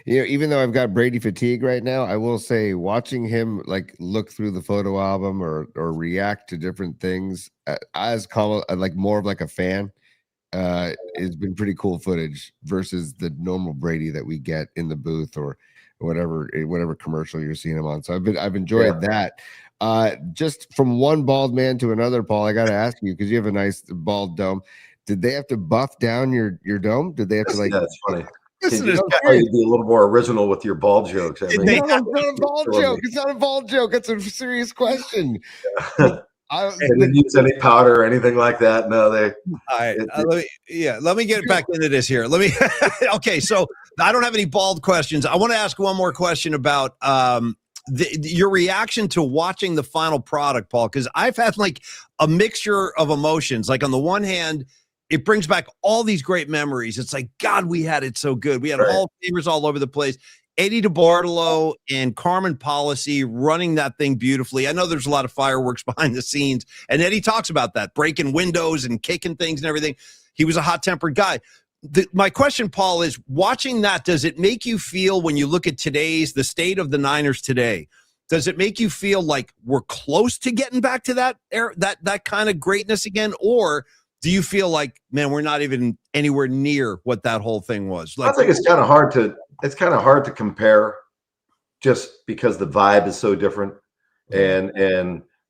Even though I've got Brady fatigue right now, I will say watching him like look through the photo album or react to different things like more of like a fan, it's been pretty cool footage versus the normal Brady that we get in the booth or whatever commercial you're seeing him on. So I've enjoyed that. Just from one bald man to another, Paul, I got to ask you, because you have a nice bald dome. Did they have to buff down your dome? Did they have to like? Yeah, it's funny. Listen, You'd be a little more original with your bald jokes. I mean, it's not a bald joke. It's not a bald joke. It's a serious question. They didn't use any powder or anything like that. No, they. All right. Let me get back into this here. Okay. So I don't have any bald questions. I want to ask one more question about your reaction to watching the final product, Paul, because I've had like a mixture of emotions. Like on the one hand, it brings back all these great memories. It's like, God, we had it so good. We had Hall of Famers all over the place. Eddie DeBartolo and Carmen Policy running that thing beautifully. I know there's a lot of fireworks behind the scenes, and Eddie talks about that, breaking windows and kicking things and everything. He was a hot-tempered guy. My question, Paul, is watching that, does it make you feel, when you look at the state of the Niners today, does it make you feel like we're close to getting back to that kind of greatness again? Or do you feel like, man, we're not even anywhere near what that whole thing was? Like, I think it's kind of hard to compare, just because the vibe is so different, and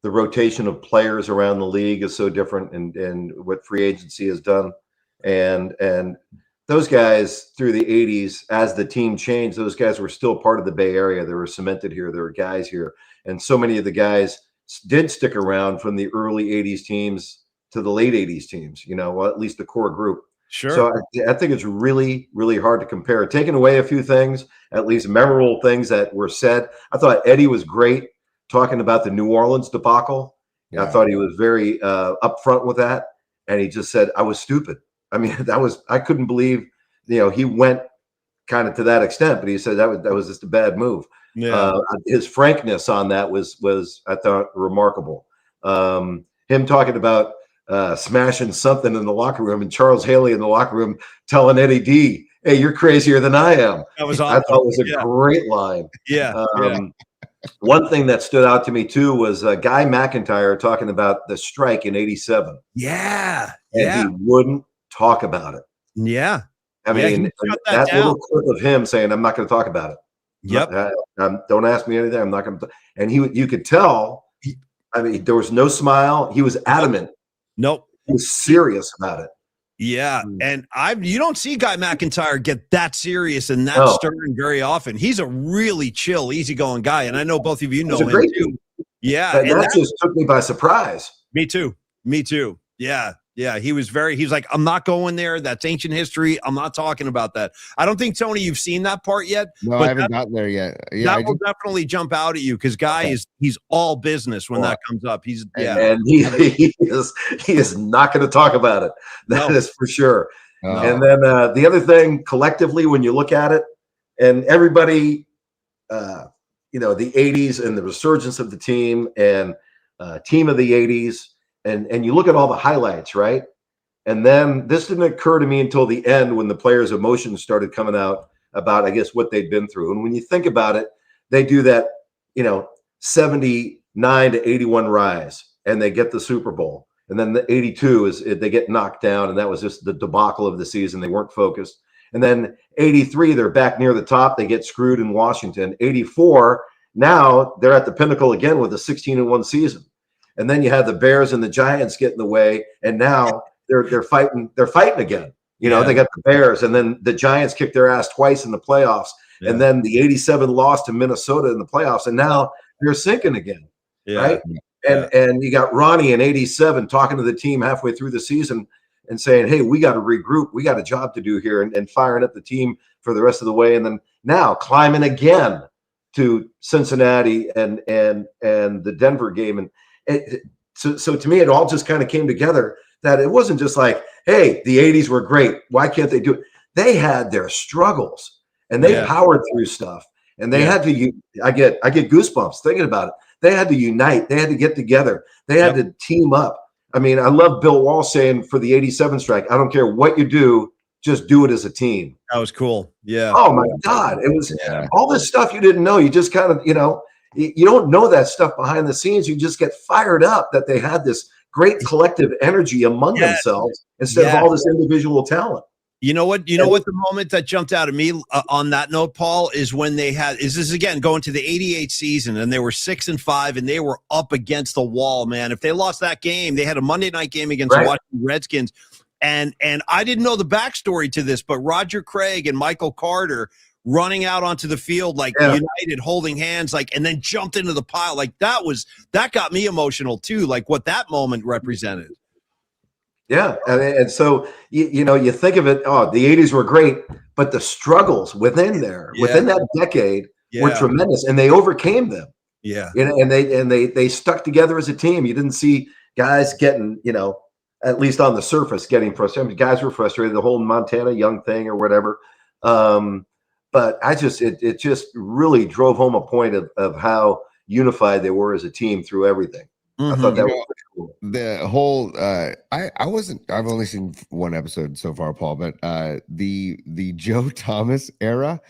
the rotation of players around the league is so different, and what free agency has done, and those guys through the 80s, as the team changed, those guys were still part of the Bay Area. They were cemented here. There were guys here, and so many of the guys did stick around from the early 80s teams to the late 80s teams, well, at least the core group. Sure. So I think it's really, really hard to compare. Taking away a few things, at least memorable things that were said. I thought Eddie was great talking about the New Orleans debacle. Yeah. I thought he was very upfront with that. And he just said, I was stupid. I mean, I couldn't believe, he went kind of to that extent, but he said that was just a bad move. Yeah. His frankness on that was I thought remarkable. Him talking about smashing something in the locker room, and Charles Haley in the locker room telling Eddie D, hey, you're crazier than I am. That was awesome. I thought it was a great line. Yeah. One thing that stood out to me too was Guy McIntyre talking about the strike in '87. Yeah. And he wouldn't talk about it. Yeah. I mean, that little clip of him saying, I'm not going to talk about it. Yep. Don't ask me anything. I'm not going to. And you could tell, I mean, there was no smile. He was adamant. Nope. He was serious about it. Yeah. And you don't see Guy McIntyre get that serious and that stern very often. He's a really chill, easygoing guy. And I know both of you know him too. Yeah. And that just took me by surprise. Me too. Yeah. Yeah. He's like, I'm not going there. That's ancient history. I'm not talking about that. I don't think, Tony, you've seen that part yet. No, I haven't gotten there yet. Yeah, that will definitely jump out at you, because Guy he's all business when that comes up. And he is not going to talk about it. That is for sure. And then the other thing, collectively, when you look at it, and everybody, the 80s and the resurgence of the team and team of the 80s. And you look at all the highlights, right? And then this didn't occur to me until the end, when the players' emotions started coming out about, I guess, what they'd been through. And when you think about it, they do that, 79 to 81 rise, and they get the Super Bowl. And then the 82 they get knocked down, and that was just the debacle of the season. They weren't focused. And then 83, they're back near the top. They get screwed in Washington. 84, now they're at the pinnacle again with a 16-1 season. And then you have the Bears and the Giants get in the way, and now they're fighting. They're fighting again. They got the Bears, and then the Giants kicked their ass twice in the playoffs, and then the 87 loss to Minnesota in the playoffs, and now they're sinking again, right? And you got Ronnie in 87 talking to the team halfway through the season and saying, "Hey, we got to regroup. We got a job to do here," and firing up the team for the rest of the way, and then now climbing again to Cincinnati and the Denver game. And so to me, it all just kind of came together, that it wasn't just like, hey, the 80s were great, why can't they do it? They had their struggles, and they powered through stuff, and they had to. I get goosebumps thinking about it. They had to unite. They had to get together. They had to team up. I mean, I love Bill Walsh saying for the 87 strike, I don't care what you do, just do it as a team. That was cool. Yeah. Oh my God. It was all this stuff you didn't know. You just kind of, you don't know that stuff behind the scenes. You just get fired up that they had this great collective energy among themselves instead of all this individual talent. You know what? The moment that jumped out at me on that note, Paul, is when this is again going to the '88 season, and they were 6-5, and they were up against the wall, man. If they lost that game, they had a Monday night game against the Washington Redskins, and I didn't know the backstory to this, but Roger Craig and Michael Carter running out onto the field like united, holding hands, and then jumped into the pile, that got me emotional too, like what that moment represented. Yeah, and so you think of it. Oh, the '80s were great, but the struggles within that decade were tremendous, and they overcame them. Yeah, and they stuck together as a team. You didn't see guys getting, at least on the surface, getting frustrated. Guys were frustrated. The whole Montana Young thing or whatever. But it just really drove home a point of how unified they were as a team through everything. I thought that was pretty cool. The whole I've only seen one episode so far, Paul, but the Joe Thomas era,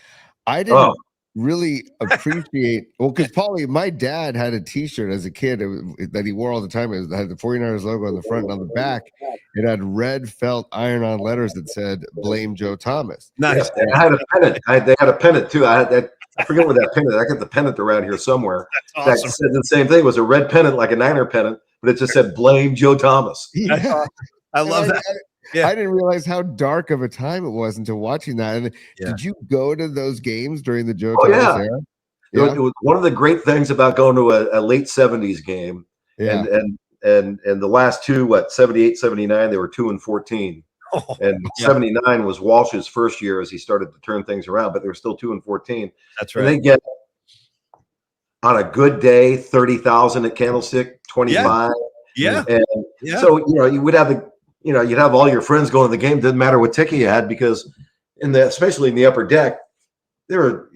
I didn't really appreciate. Well, because Paulie, my dad had a T-shirt as a kid that he wore all the time. It had the 49ers logo on the front and on the back. It had red felt iron-on letters that said "Blame Joe Thomas." Nice. Yeah, I had a pennant. They had a pennant too. I forget where that pennant. I got the pennant around here somewhere. That's awesome. That said the same thing. It was a red pennant, like a Niner pennant, but it just said "Blame Joe Thomas." That's awesome. I love that. I didn't realize how dark of a time it was until watching that. And did you go to those games during the Joe Thomas era? Yeah. It was one of the great things about going to a late '70s game, and the last two, 78, 79, they were 2-14. And 79 was Walsh's first year as he started to turn things around, but they were still 2-14. That's right. And they get on a good day 30,000 at Candlestick, 25. Yeah. So you would have you'd have all your friends going to the game. Didn't matter what ticket you had, because especially in the upper deck, there were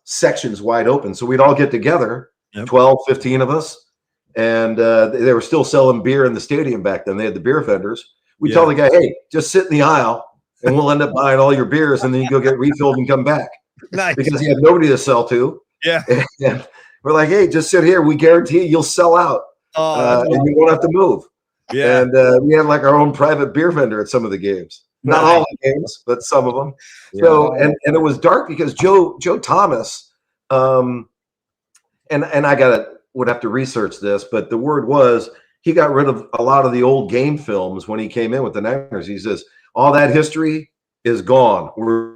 sections wide open. So we'd all get together, 12, 15 of us, and they were still selling beer in the stadium back then. They had the beer vendors. We tell the guy, hey, just sit in the aisle and we'll end up buying all your beers, and then you go get refilled and come back. Nice. Because he had nobody to sell to. Yeah. And we're like, hey, just sit here. We guarantee you'll sell out. And you won't have to move. Yeah. And we had like our own private beer vendor at some of the games. Not all the games, but some of them. So and it was dark because Joe Thomas, and I would have to research this, but the word was, he got rid of a lot of the old game films when he came in with the Niners. He says, all that history is gone. We're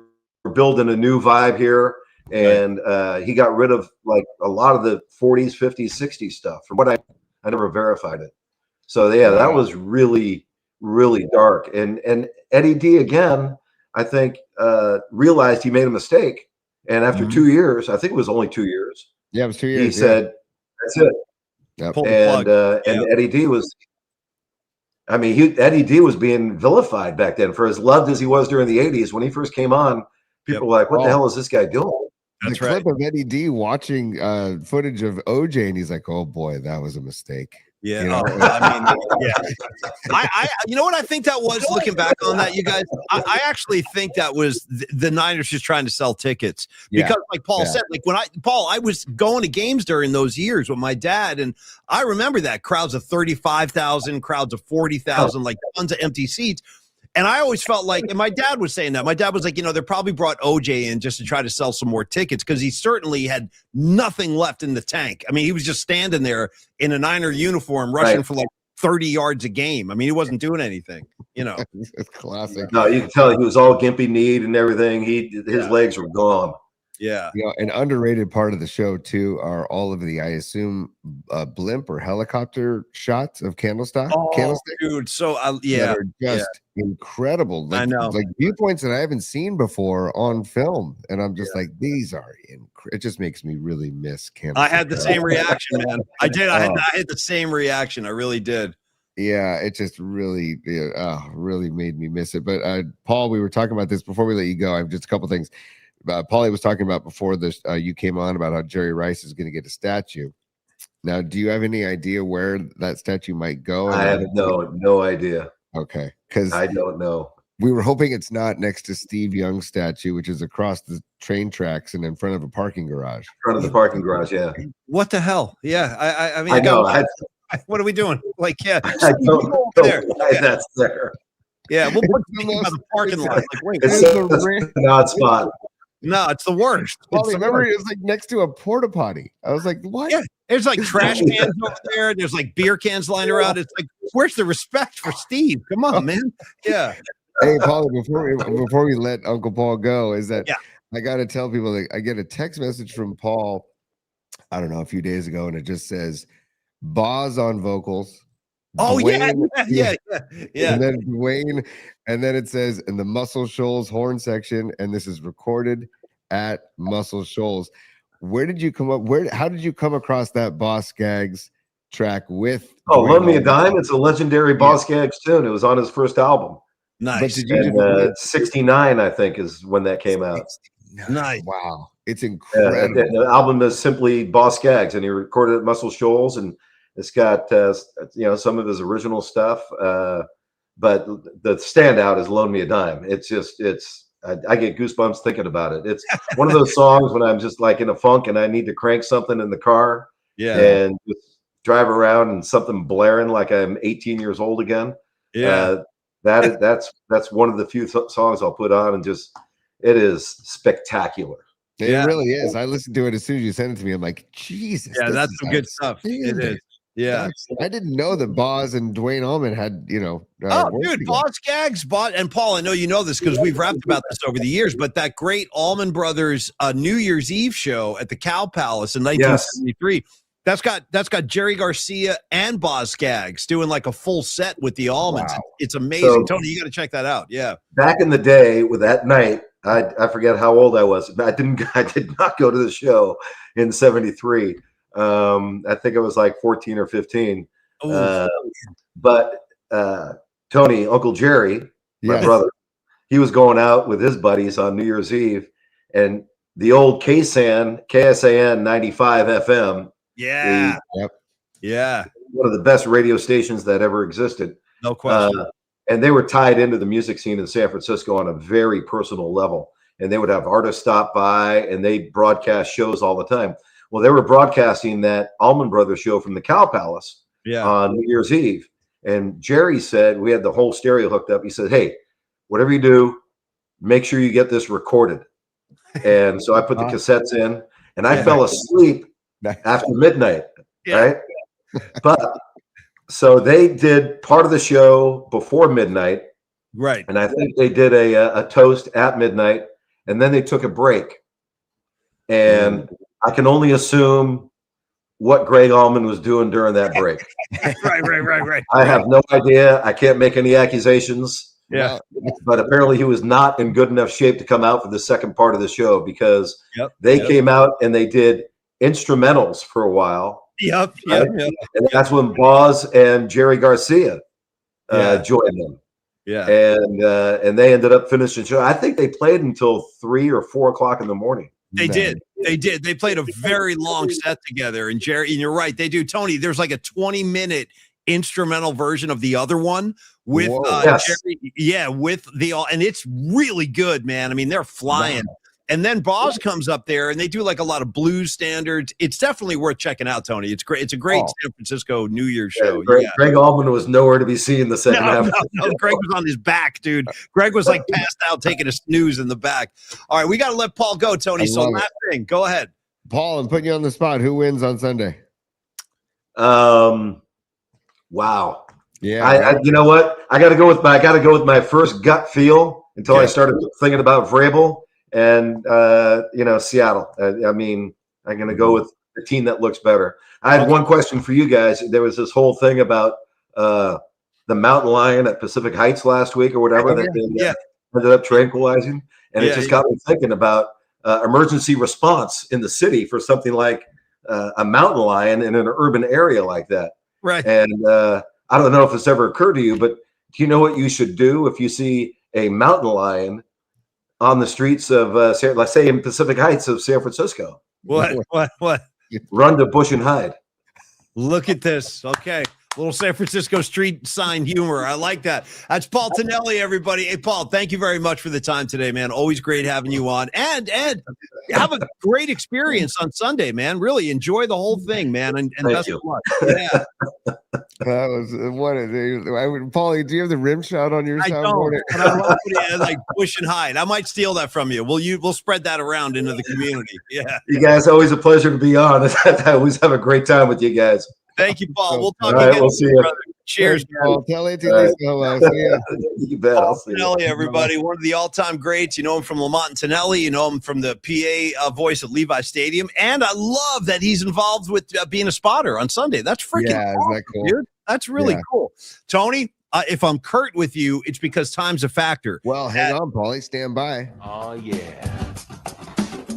building a new vibe here. And he got rid of like a lot of the 40s, 50s, 60s stuff. From what I never verified it. So that was really, really dark. And Eddie D, again, I think realized he made a mistake. And after 2 years, I think it was only 2 years. Yeah, it was 2 years. He said, that's it. Yep. And Eddie D was, Eddie D was being vilified back then for as loved as he was during the 80s. When he first came on, people were like, what the hell is this guy doing? That's the clip of Eddie D watching footage of OJ, and he's like, oh boy, that was a mistake. Yeah. You know what I think that was, looking back on that, you guys? I actually think that was the Niners just trying to sell tickets, because like Paul said, like I was going to games during those years with my dad, and I remember that crowds of 35,000, crowds of 40,000, like tons of empty seats. And I always felt like, and my dad was saying that, my dad was like, they probably brought OJ in just to try to sell some more tickets, because he certainly had nothing left in the tank. I mean, he was just standing there in a Niner uniform, rushing for like 30 yards a game. I mean, he wasn't doing anything, It's classic. No, you can tell he was all gimpy kneed and everything. His legs were gone. Yeah. An underrated part of the show too are all of the, I assume, blimp or helicopter shots of Candlestick. Dude, so that are just incredible. Like, I know, like viewpoints that I haven't seen before on film, and I'm just like, these are it just makes me really miss Candlestick. I had the same reaction, man. I did. I had the same reaction. I really did. Yeah, it just really, really made me miss it. But Paul, we were talking about this before we let you go. I have just a couple things. Paulie was talking about before this. You came on about how Jerry Rice is going to get a statue. Now, do you have any idea where that statue might go? I have no idea. Okay, because I don't know. We were hoping it's not next to Steve Young's statue, which is across the train tracks and in front of a parking garage. In front of the parking garage, yeah. What the hell? Yeah, I mean, I know. what are we doing? Like, yeah, I Steve, you don't go know over there. why that's there. Yeah, we'll put the something about the parking lot. Like, wait, It's There's such a rare- an odd spot. no, it's the worst. Well, It's the remember, worst. it was like next to a porta potty. I was like, what? Yeah. There's like trash cans over there. There's like beer cans lying around. It's like, where's the respect for Steve? Come on, man. Yeah. Hey, Paul, before we let Uncle Paul go, is that Yeah. I got to tell people that I get a text message from Paul, I don't know, a few days ago, and it just says, Boz on vocals. Oh, Dwayne, yeah. And then Dwayne, and then it says in the Muscle Shoals horn section, and this is recorded at Muscle Shoals. Where did you come up? How did you come across that Boss Skaggs track with? Oh, Dwayne Loan Me a Allman? Dime. It's a legendary Boss Skaggs tune. It was on his first album. But Nice. did you And 69, I think, is when that came out. Nice. Wow, it's Yeah, incredible. the album is simply Boss Skaggs, and he recorded at Muscle Shoals, and it's got some of his original stuff. But the standout is "Loan Me a Dime." I get goosebumps thinking about it. It's one of those songs when I'm just like in a funk and I need to crank something in the car Yeah. and just drive around and something blaring like I'm 18 years old again. Yeah. That's one of the few songs I'll put on, and just it is spectacular. It Yeah. really is. I listened to it as soon as you sent it to me. I'm like, Jesus. Yeah, this that's is some good stuff. It outstanding. is. Yeah. I didn't know that Boz and Dwayne Allman had, Oh, worked dude, together. Boss Skaggs, and Paul, I know you know this because we've rapped about this over the years, but that great Allman Brothers New Year's Eve show at the Cow Palace in 1973, that's got Jerry Garcia and Boz Skaggs doing like a full set with the Allmans. Wow. It's amazing. So- Tony, you got to check that out. Yeah. Back in the day, with that night, I forget how old I was. But I did not go to the show in '73. I think I was like 14 or 15. Ooh. But Tony, Uncle Jerry, my Yes. brother, he was going out with his buddies on New Year's Eve, and the old KSAN 95 FM, Yeah. Yep. Yeah. one of the best radio stations that ever existed. No question. And they were tied into the music scene in San Francisco on a very personal level. And they would have artists stop by, and they broadcast shows all the time. Well, they were broadcasting that Allman Brothers show from the Cow Palace Yeah. on New Year's Eve. And Jerry said, we had the whole stereo hooked up. He said, hey, whatever you do, make sure you get this recorded. And so I put the cassettes in, and I fell asleep after midnight. Yeah. Right. But so they did part of the show before midnight, Right. and I think they did a toast at midnight, and then they took a break. And I can only assume what Greg Allman was doing during that break. Right. I have no idea. I can't make any accusations, Yeah. but apparently he was not in good enough shape to come out for the second part of the show, because they Yep. came out and they did instrumentals for a while. Yep. Right? And that's when Boz and Jerry Garcia joined them. Yeah. And they ended up finishing the show. I think they played until 3 or 4 o'clock in the morning. They did. They played a very long set together. And Jerry, and you're right, they do. Tony, there's like a 20-minute instrumental version of the other one with Yes. Jerry. Yeah, with and it's really good, man. I mean, they're flying. And then Boz comes up there and they do like a lot of blues standards. It's definitely worth checking out, Tony. It's great. It's a great San Francisco New Year's show. Greg Allman was nowhere to be seen the second half. No, Greg was on his back, dude. Greg was like passed out, taking a snooze in the back. All right, we got to let Paul go, Tony. So last thing, go ahead. Paul, I'm putting you on the spot. Who wins on Sunday? Wow. Yeah. You know what? I got to go with my first gut feel until I started thinking about Vrabel and Seattle. I mean, I'm going to go with the team that looks better. I had one question for you guys. There was this whole thing about the mountain lion at Pacific Heights last week or whatever that they ended up tranquilizing, and it just got me thinking about emergency response in the city for something like a mountain lion in an urban area like that. Right. And I don't know if it's ever occurred to you, but do you know what you should do if you see a mountain lion on the streets of, let's say in Pacific Heights of San Francisco? What? Run to bush and hide. Look at this. Okay. Little San Francisco street sign humor. I like that. That's Paul Tonelli, everybody. Hey, Paul, thank you very much for the time today, man. Always great having you on. And have a great experience on Sunday, man. Really enjoy the whole thing, man. And best of luck. Yeah. That was what it is. Paulie, do you have the rim shot on your I soundboard? don't. But I love it, like push and hide. I might steal that from you. We'll spread that around into the community. Yeah. You guys, always a pleasure to be on. I always have a great time with you guys. Thank you, Paul. We'll talk All right, again. we'll see you. Brother. Cheers, Paul. Tell it to Lisa hello. See ya. You bet. I'll see you. Tonelli, everybody, one of the all-time greats. You know him from Lamont and Tonelli. You know him from the PA voice at Levi Stadium. And I love that he's involved with being a spotter on Sunday. That's freaking awesome, isn't that cool? dude. That's really cool. Tony, if I'm curt with you, it's because time's a factor. Well, hang on, Paulie. Stand by. Oh, yeah.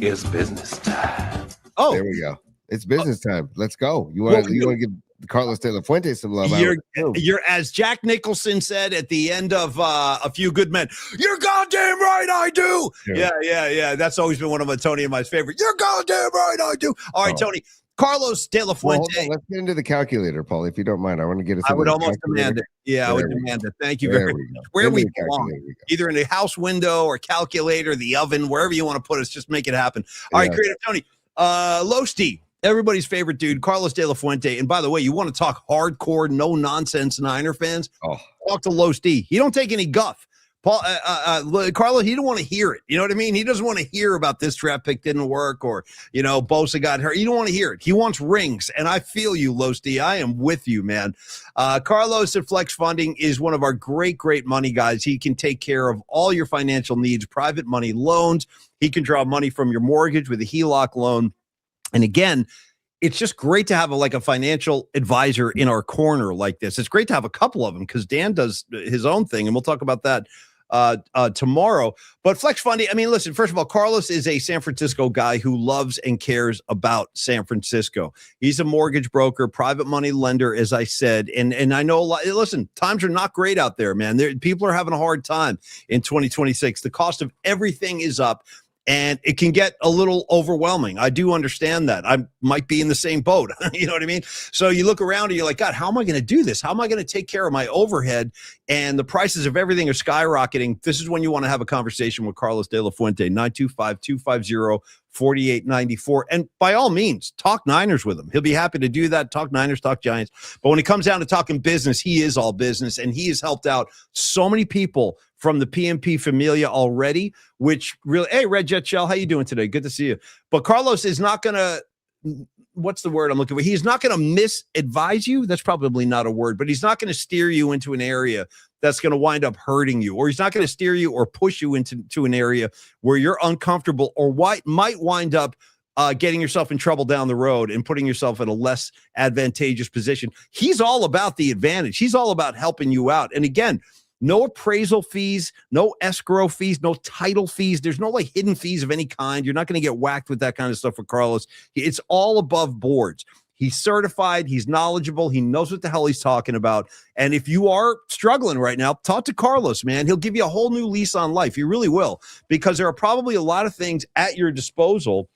It's business time. Oh, There we go. It's business time. Let's go. You want to give Carlos De La Fuente some love? You're as Jack Nicholson said at the end of A Few Good Men. You're goddamn right, I do. Yeah. That's always been one of Tony and my favorite. You're goddamn right, I do. All right, Tony. Carlos De La Fuente. Well, let's get into the calculator, Paul, if you don't mind. I want to get us. I would almost demand it. Yeah, I would demand it. Thank you very much. Where we belong, either in the house window or calculator, the oven, wherever you want to put us, just make it happen. All right, Creative Tony. Losty, everybody's favorite dude, Carlos De La Fuente. And by the way, you want to talk hardcore, no nonsense Niner fans? Talk to Losty. He don't take any guff. Paul, Carlos, he don't want to hear it. You know what I mean? He doesn't want to hear about this draft pick didn't work or, Bosa got hurt. He don't want to hear it. He wants rings. And I feel you, Losty. I am with you, man. Carlos at Flex Funding is one of our great money guys. He can take care of all your financial needs, private money loans. He can draw money from your mortgage with a HELOC loan. And again, it's just great to have a financial advisor in our corner like this. It's great to have a couple of them because Dan does his own thing, and we'll talk about that tomorrow. But Flex Funding, I mean, listen, first of all, Carlos is a San Francisco guy who loves and cares about San Francisco. He's a mortgage broker, private money lender, as I said. And I know listen, times are not great out there, man. People are having a hard time in 2026. The cost of everything is up. And it can get a little overwhelming. I do understand that. I might be in the same boat. You know what I mean? So you look around and you're like, God, how am I going to do this? How am I going to take care of my overhead? And the prices of everything are skyrocketing. This is when you want to have a conversation with Carlos De La Fuente, 925-250-4894. And by all means, talk Niners with him. He'll be happy to do that. Talk Niners, talk Giants. But when it comes down to talking business, he is all business. And he has helped out so many people from the PMP Familia already, which really, hey, Red Jet Shell, how you doing today? Good to see you. But Carlos is not going to, what's the word I'm looking for? He's not going to misadvise you. That's probably not a word, but he's not going to steer you into an area that's going to wind up hurting you, or he's not going to steer you or push you into an area where you're uncomfortable or might wind up getting yourself in trouble down the road and putting yourself in a less advantageous position. He's all about the advantage. He's all about helping you out. And again, no appraisal fees, no escrow fees, no title fees. There's no hidden fees of any kind. You're not going to get whacked with that kind of stuff with Carlos. It's all above boards. He's certified. He's knowledgeable. He knows what the hell he's talking about. And if you are struggling right now, talk to Carlos, man. He'll give you a whole new lease on life. He really will, because there are probably a lot of things at your disposal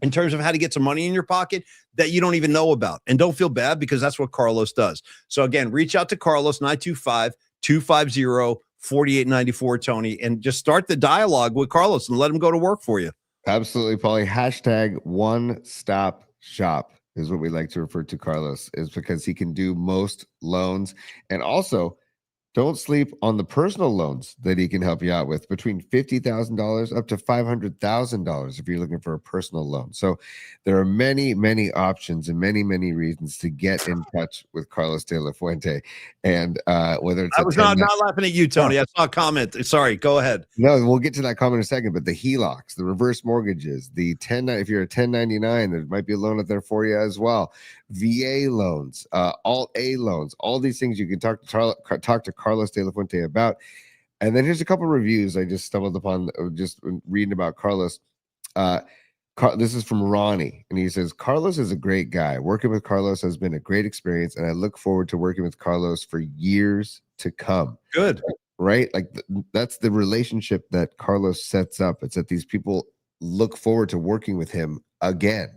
in terms of how to get some money in your pocket that you don't even know about. And don't feel bad, because that's what Carlos does. So again, reach out to Carlos, 925-250-4894, Tony, and just start the dialogue with Carlos and let him go to work for you. Absolutely, Paulie. Hashtag one stop shop is what we like to refer to Carlos, is because he can do most loans. And also, don't sleep on the personal loans that he can help you out with, between $50,000 up to $500,000 if you're looking for a personal loan. So there are many options and many reasons to get in touch with Carlos De La Fuente. And whether it's I was not laughing at you, Tony. I saw a comment. Sorry, go ahead. No, we'll get to that comment in a second. But the HELOCs, the reverse mortgages, the if you're a 1099, there might be a loan out there for you as well. VA loans, Alt-A loans, all these things you can talk to Carlos De La Fuente about. And then here's a couple of reviews I just stumbled upon just reading about Carlos. This is from Ronnie, and he says, Carlos is a great guy. Working with Carlos has been a great experience, and I look forward to working with Carlos for years to come. Good. Right? That's the relationship that Carlos sets up. It's that these people look forward to working with him again.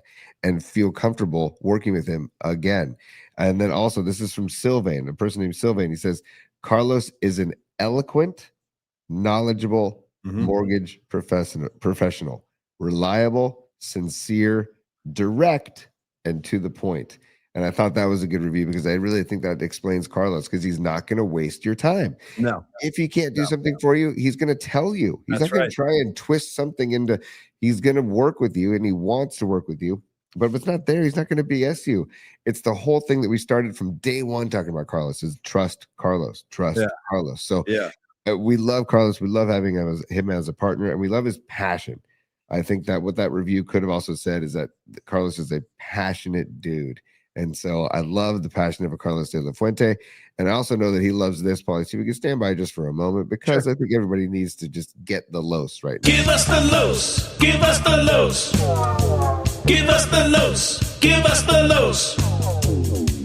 and feel comfortable working with him again. And then also, this is from Sylvain, a person named Sylvain. He says, Carlos is an eloquent, knowledgeable mortgage professional, reliable, sincere, direct, and to the point. And I thought that was a good review because I really think that explains Carlos, because he's not going to waste your time. No. If he can't do something for you, he's going to tell you. He's not going to try and twist something into, he's going to work with you, and he wants to work with you. But if it's not there, he's not going to BS you. It's the whole thing that we started from day one talking about Carlos is trust Carlos, trust Carlos. So we love Carlos. We love having him as a partner, and we love his passion. I think that what that review could have also said is that Carlos is a passionate dude. And so I love the passion of a Carlos de la Fuente. And I also know that he loves this, Paulie. So we can stand by just for a moment, because I think everybody needs to just get the los right now. Give us the los. Give us the los. Give us the los. Give us the los.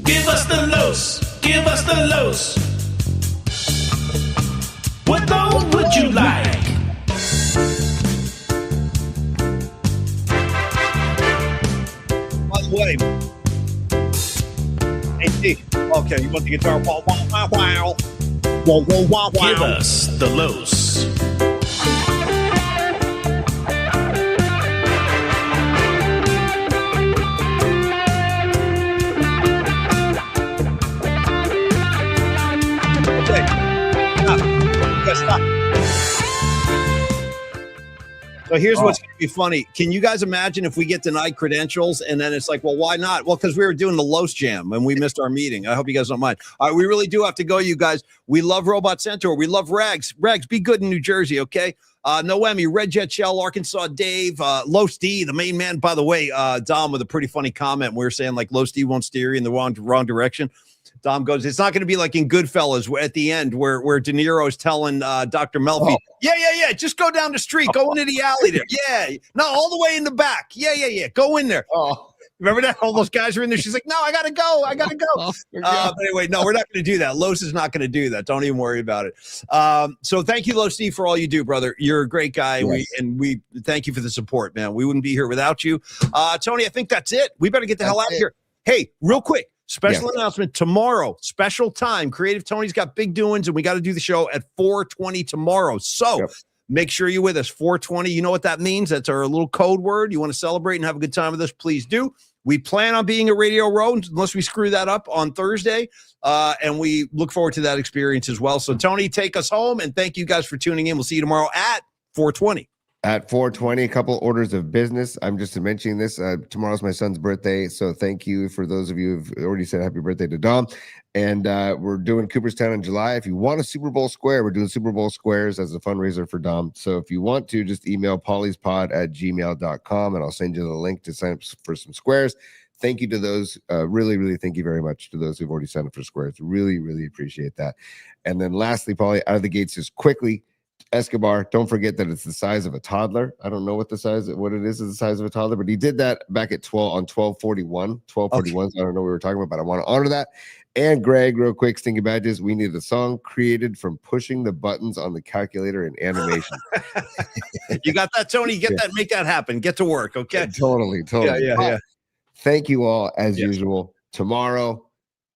Give us the los. Give us the los. What those would you like? By the way, hey, okay, you want the guitar? Wow, wow, wow, wow. Whoa, whoa, wow, wow. Give us the los. Okay. Stop. Okay, stop. So here's what's going to be funny. Can you guys imagine if we get denied credentials and then it's like, well, why not? Well, because we were doing the Los Jam and we missed our meeting. I hope you guys don't mind. All right, we really do have to go, you guys. We love Robot Centaur. We love Rags. Rags, be good in New Jersey, okay? Noemi, Red Jet Shell, Arkansas, Dave, Los D, the main man. By the way, Dom with a pretty funny comment. We were saying like Los D won't steer you in the wrong direction. Dom goes, it's not going to be like in Goodfellas at the end where De Niro's telling Dr. Melfi, yeah, just go down the street, go into the alley there. Yeah, no, all the way in the back. Yeah, go in there. Remember that? All those guys are in there. She's like, no, I got to go. But anyway, no, we're not going to do that. Los is not going to do that. Don't even worry about it. So thank you, Los D, for all you do, brother. You're a great guy. Yes. We thank you for the support, man. We wouldn't be here without you. Tony, I think that's it. We better get the hell out of here. Hey, real quick. Special announcement tomorrow, special time. Creative Tony's got big doings, and we got to do the show at 4:20 tomorrow. So make sure you're with us. 4:20. You know what that means? That's our little code word. You want to celebrate and have a good time with us? Please do. We plan on being at Radio Row unless we screw that up on Thursday, and we look forward to that experience as well. So Tony, take us home, and thank you guys for tuning in. We'll see you tomorrow at 4:20. At 4:20, a couple orders of business. I'm just mentioning this. Tomorrow's my son's birthday, so thank you for those of you who've already said happy birthday to Dom. And we're doing Cooperstown in July. If you want a Super Bowl square, we're doing Super Bowl squares as a fundraiser for Dom. So if you want to, just email pauliespod@gmail.com, and I'll send you the link to sign up for some squares. Thank you to those. Really thank you very much to those who've already signed up for squares. Really appreciate that. And then lastly, Paulie, out of the gates just quickly, Escobar, don't forget that it's the size of a toddler. I don't know what it is the size of a toddler, but he did that back at 1241. So I don't know what we were talking about, but I want to honor that. And Greg, real quick, Stinky Badges, we need a song created from pushing the buttons on the calculator in animation. You got that, Tony? Get that, make that happen. Get to work, okay? Totally. Yeah. Thank you all as usual. Tomorrow,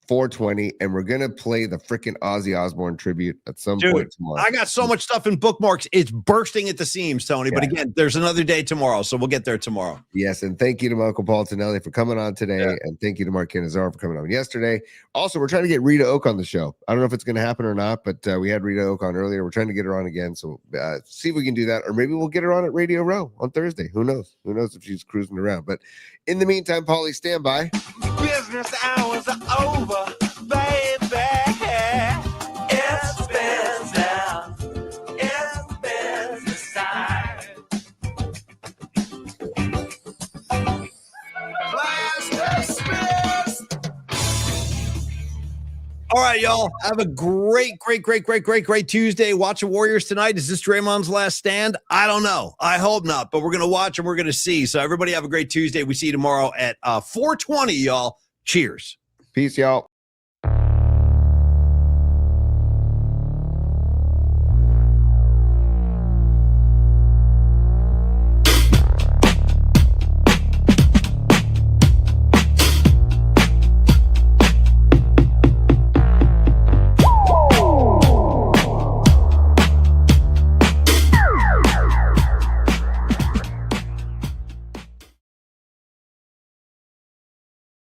4:20, and we're gonna play the freaking Ozzy Osbourne tribute at some point tomorrow. I got so much stuff in bookmarks, it's bursting at the seams, Tony. But again, there's another day tomorrow, so we'll get there tomorrow. Yes, and thank you to my Uncle Paul Tonelli for coming on today, and thank you to Mark Canizaro for coming on yesterday. Also, we're trying to get Rita Oak on the show. I don't know if it's going to happen or not, but we had Rita Oak on earlier. We're trying to get her on again, so see if we can do that, or maybe we'll get her on at Radio Row on Thursday. Who knows? Who knows if she's cruising around? But in the meantime, Paulie, stand by. Business hours are over, baby. It's business. It's business time. Class dismissed. All right, y'all. Have a great Tuesday. Watching Warriors tonight. Is this Draymond's last stand? I don't know. I hope not, but we're going to watch and we're going to see. So everybody have a great Tuesday. We see you tomorrow at 4:20, y'all. Cheers. Peace, y'all.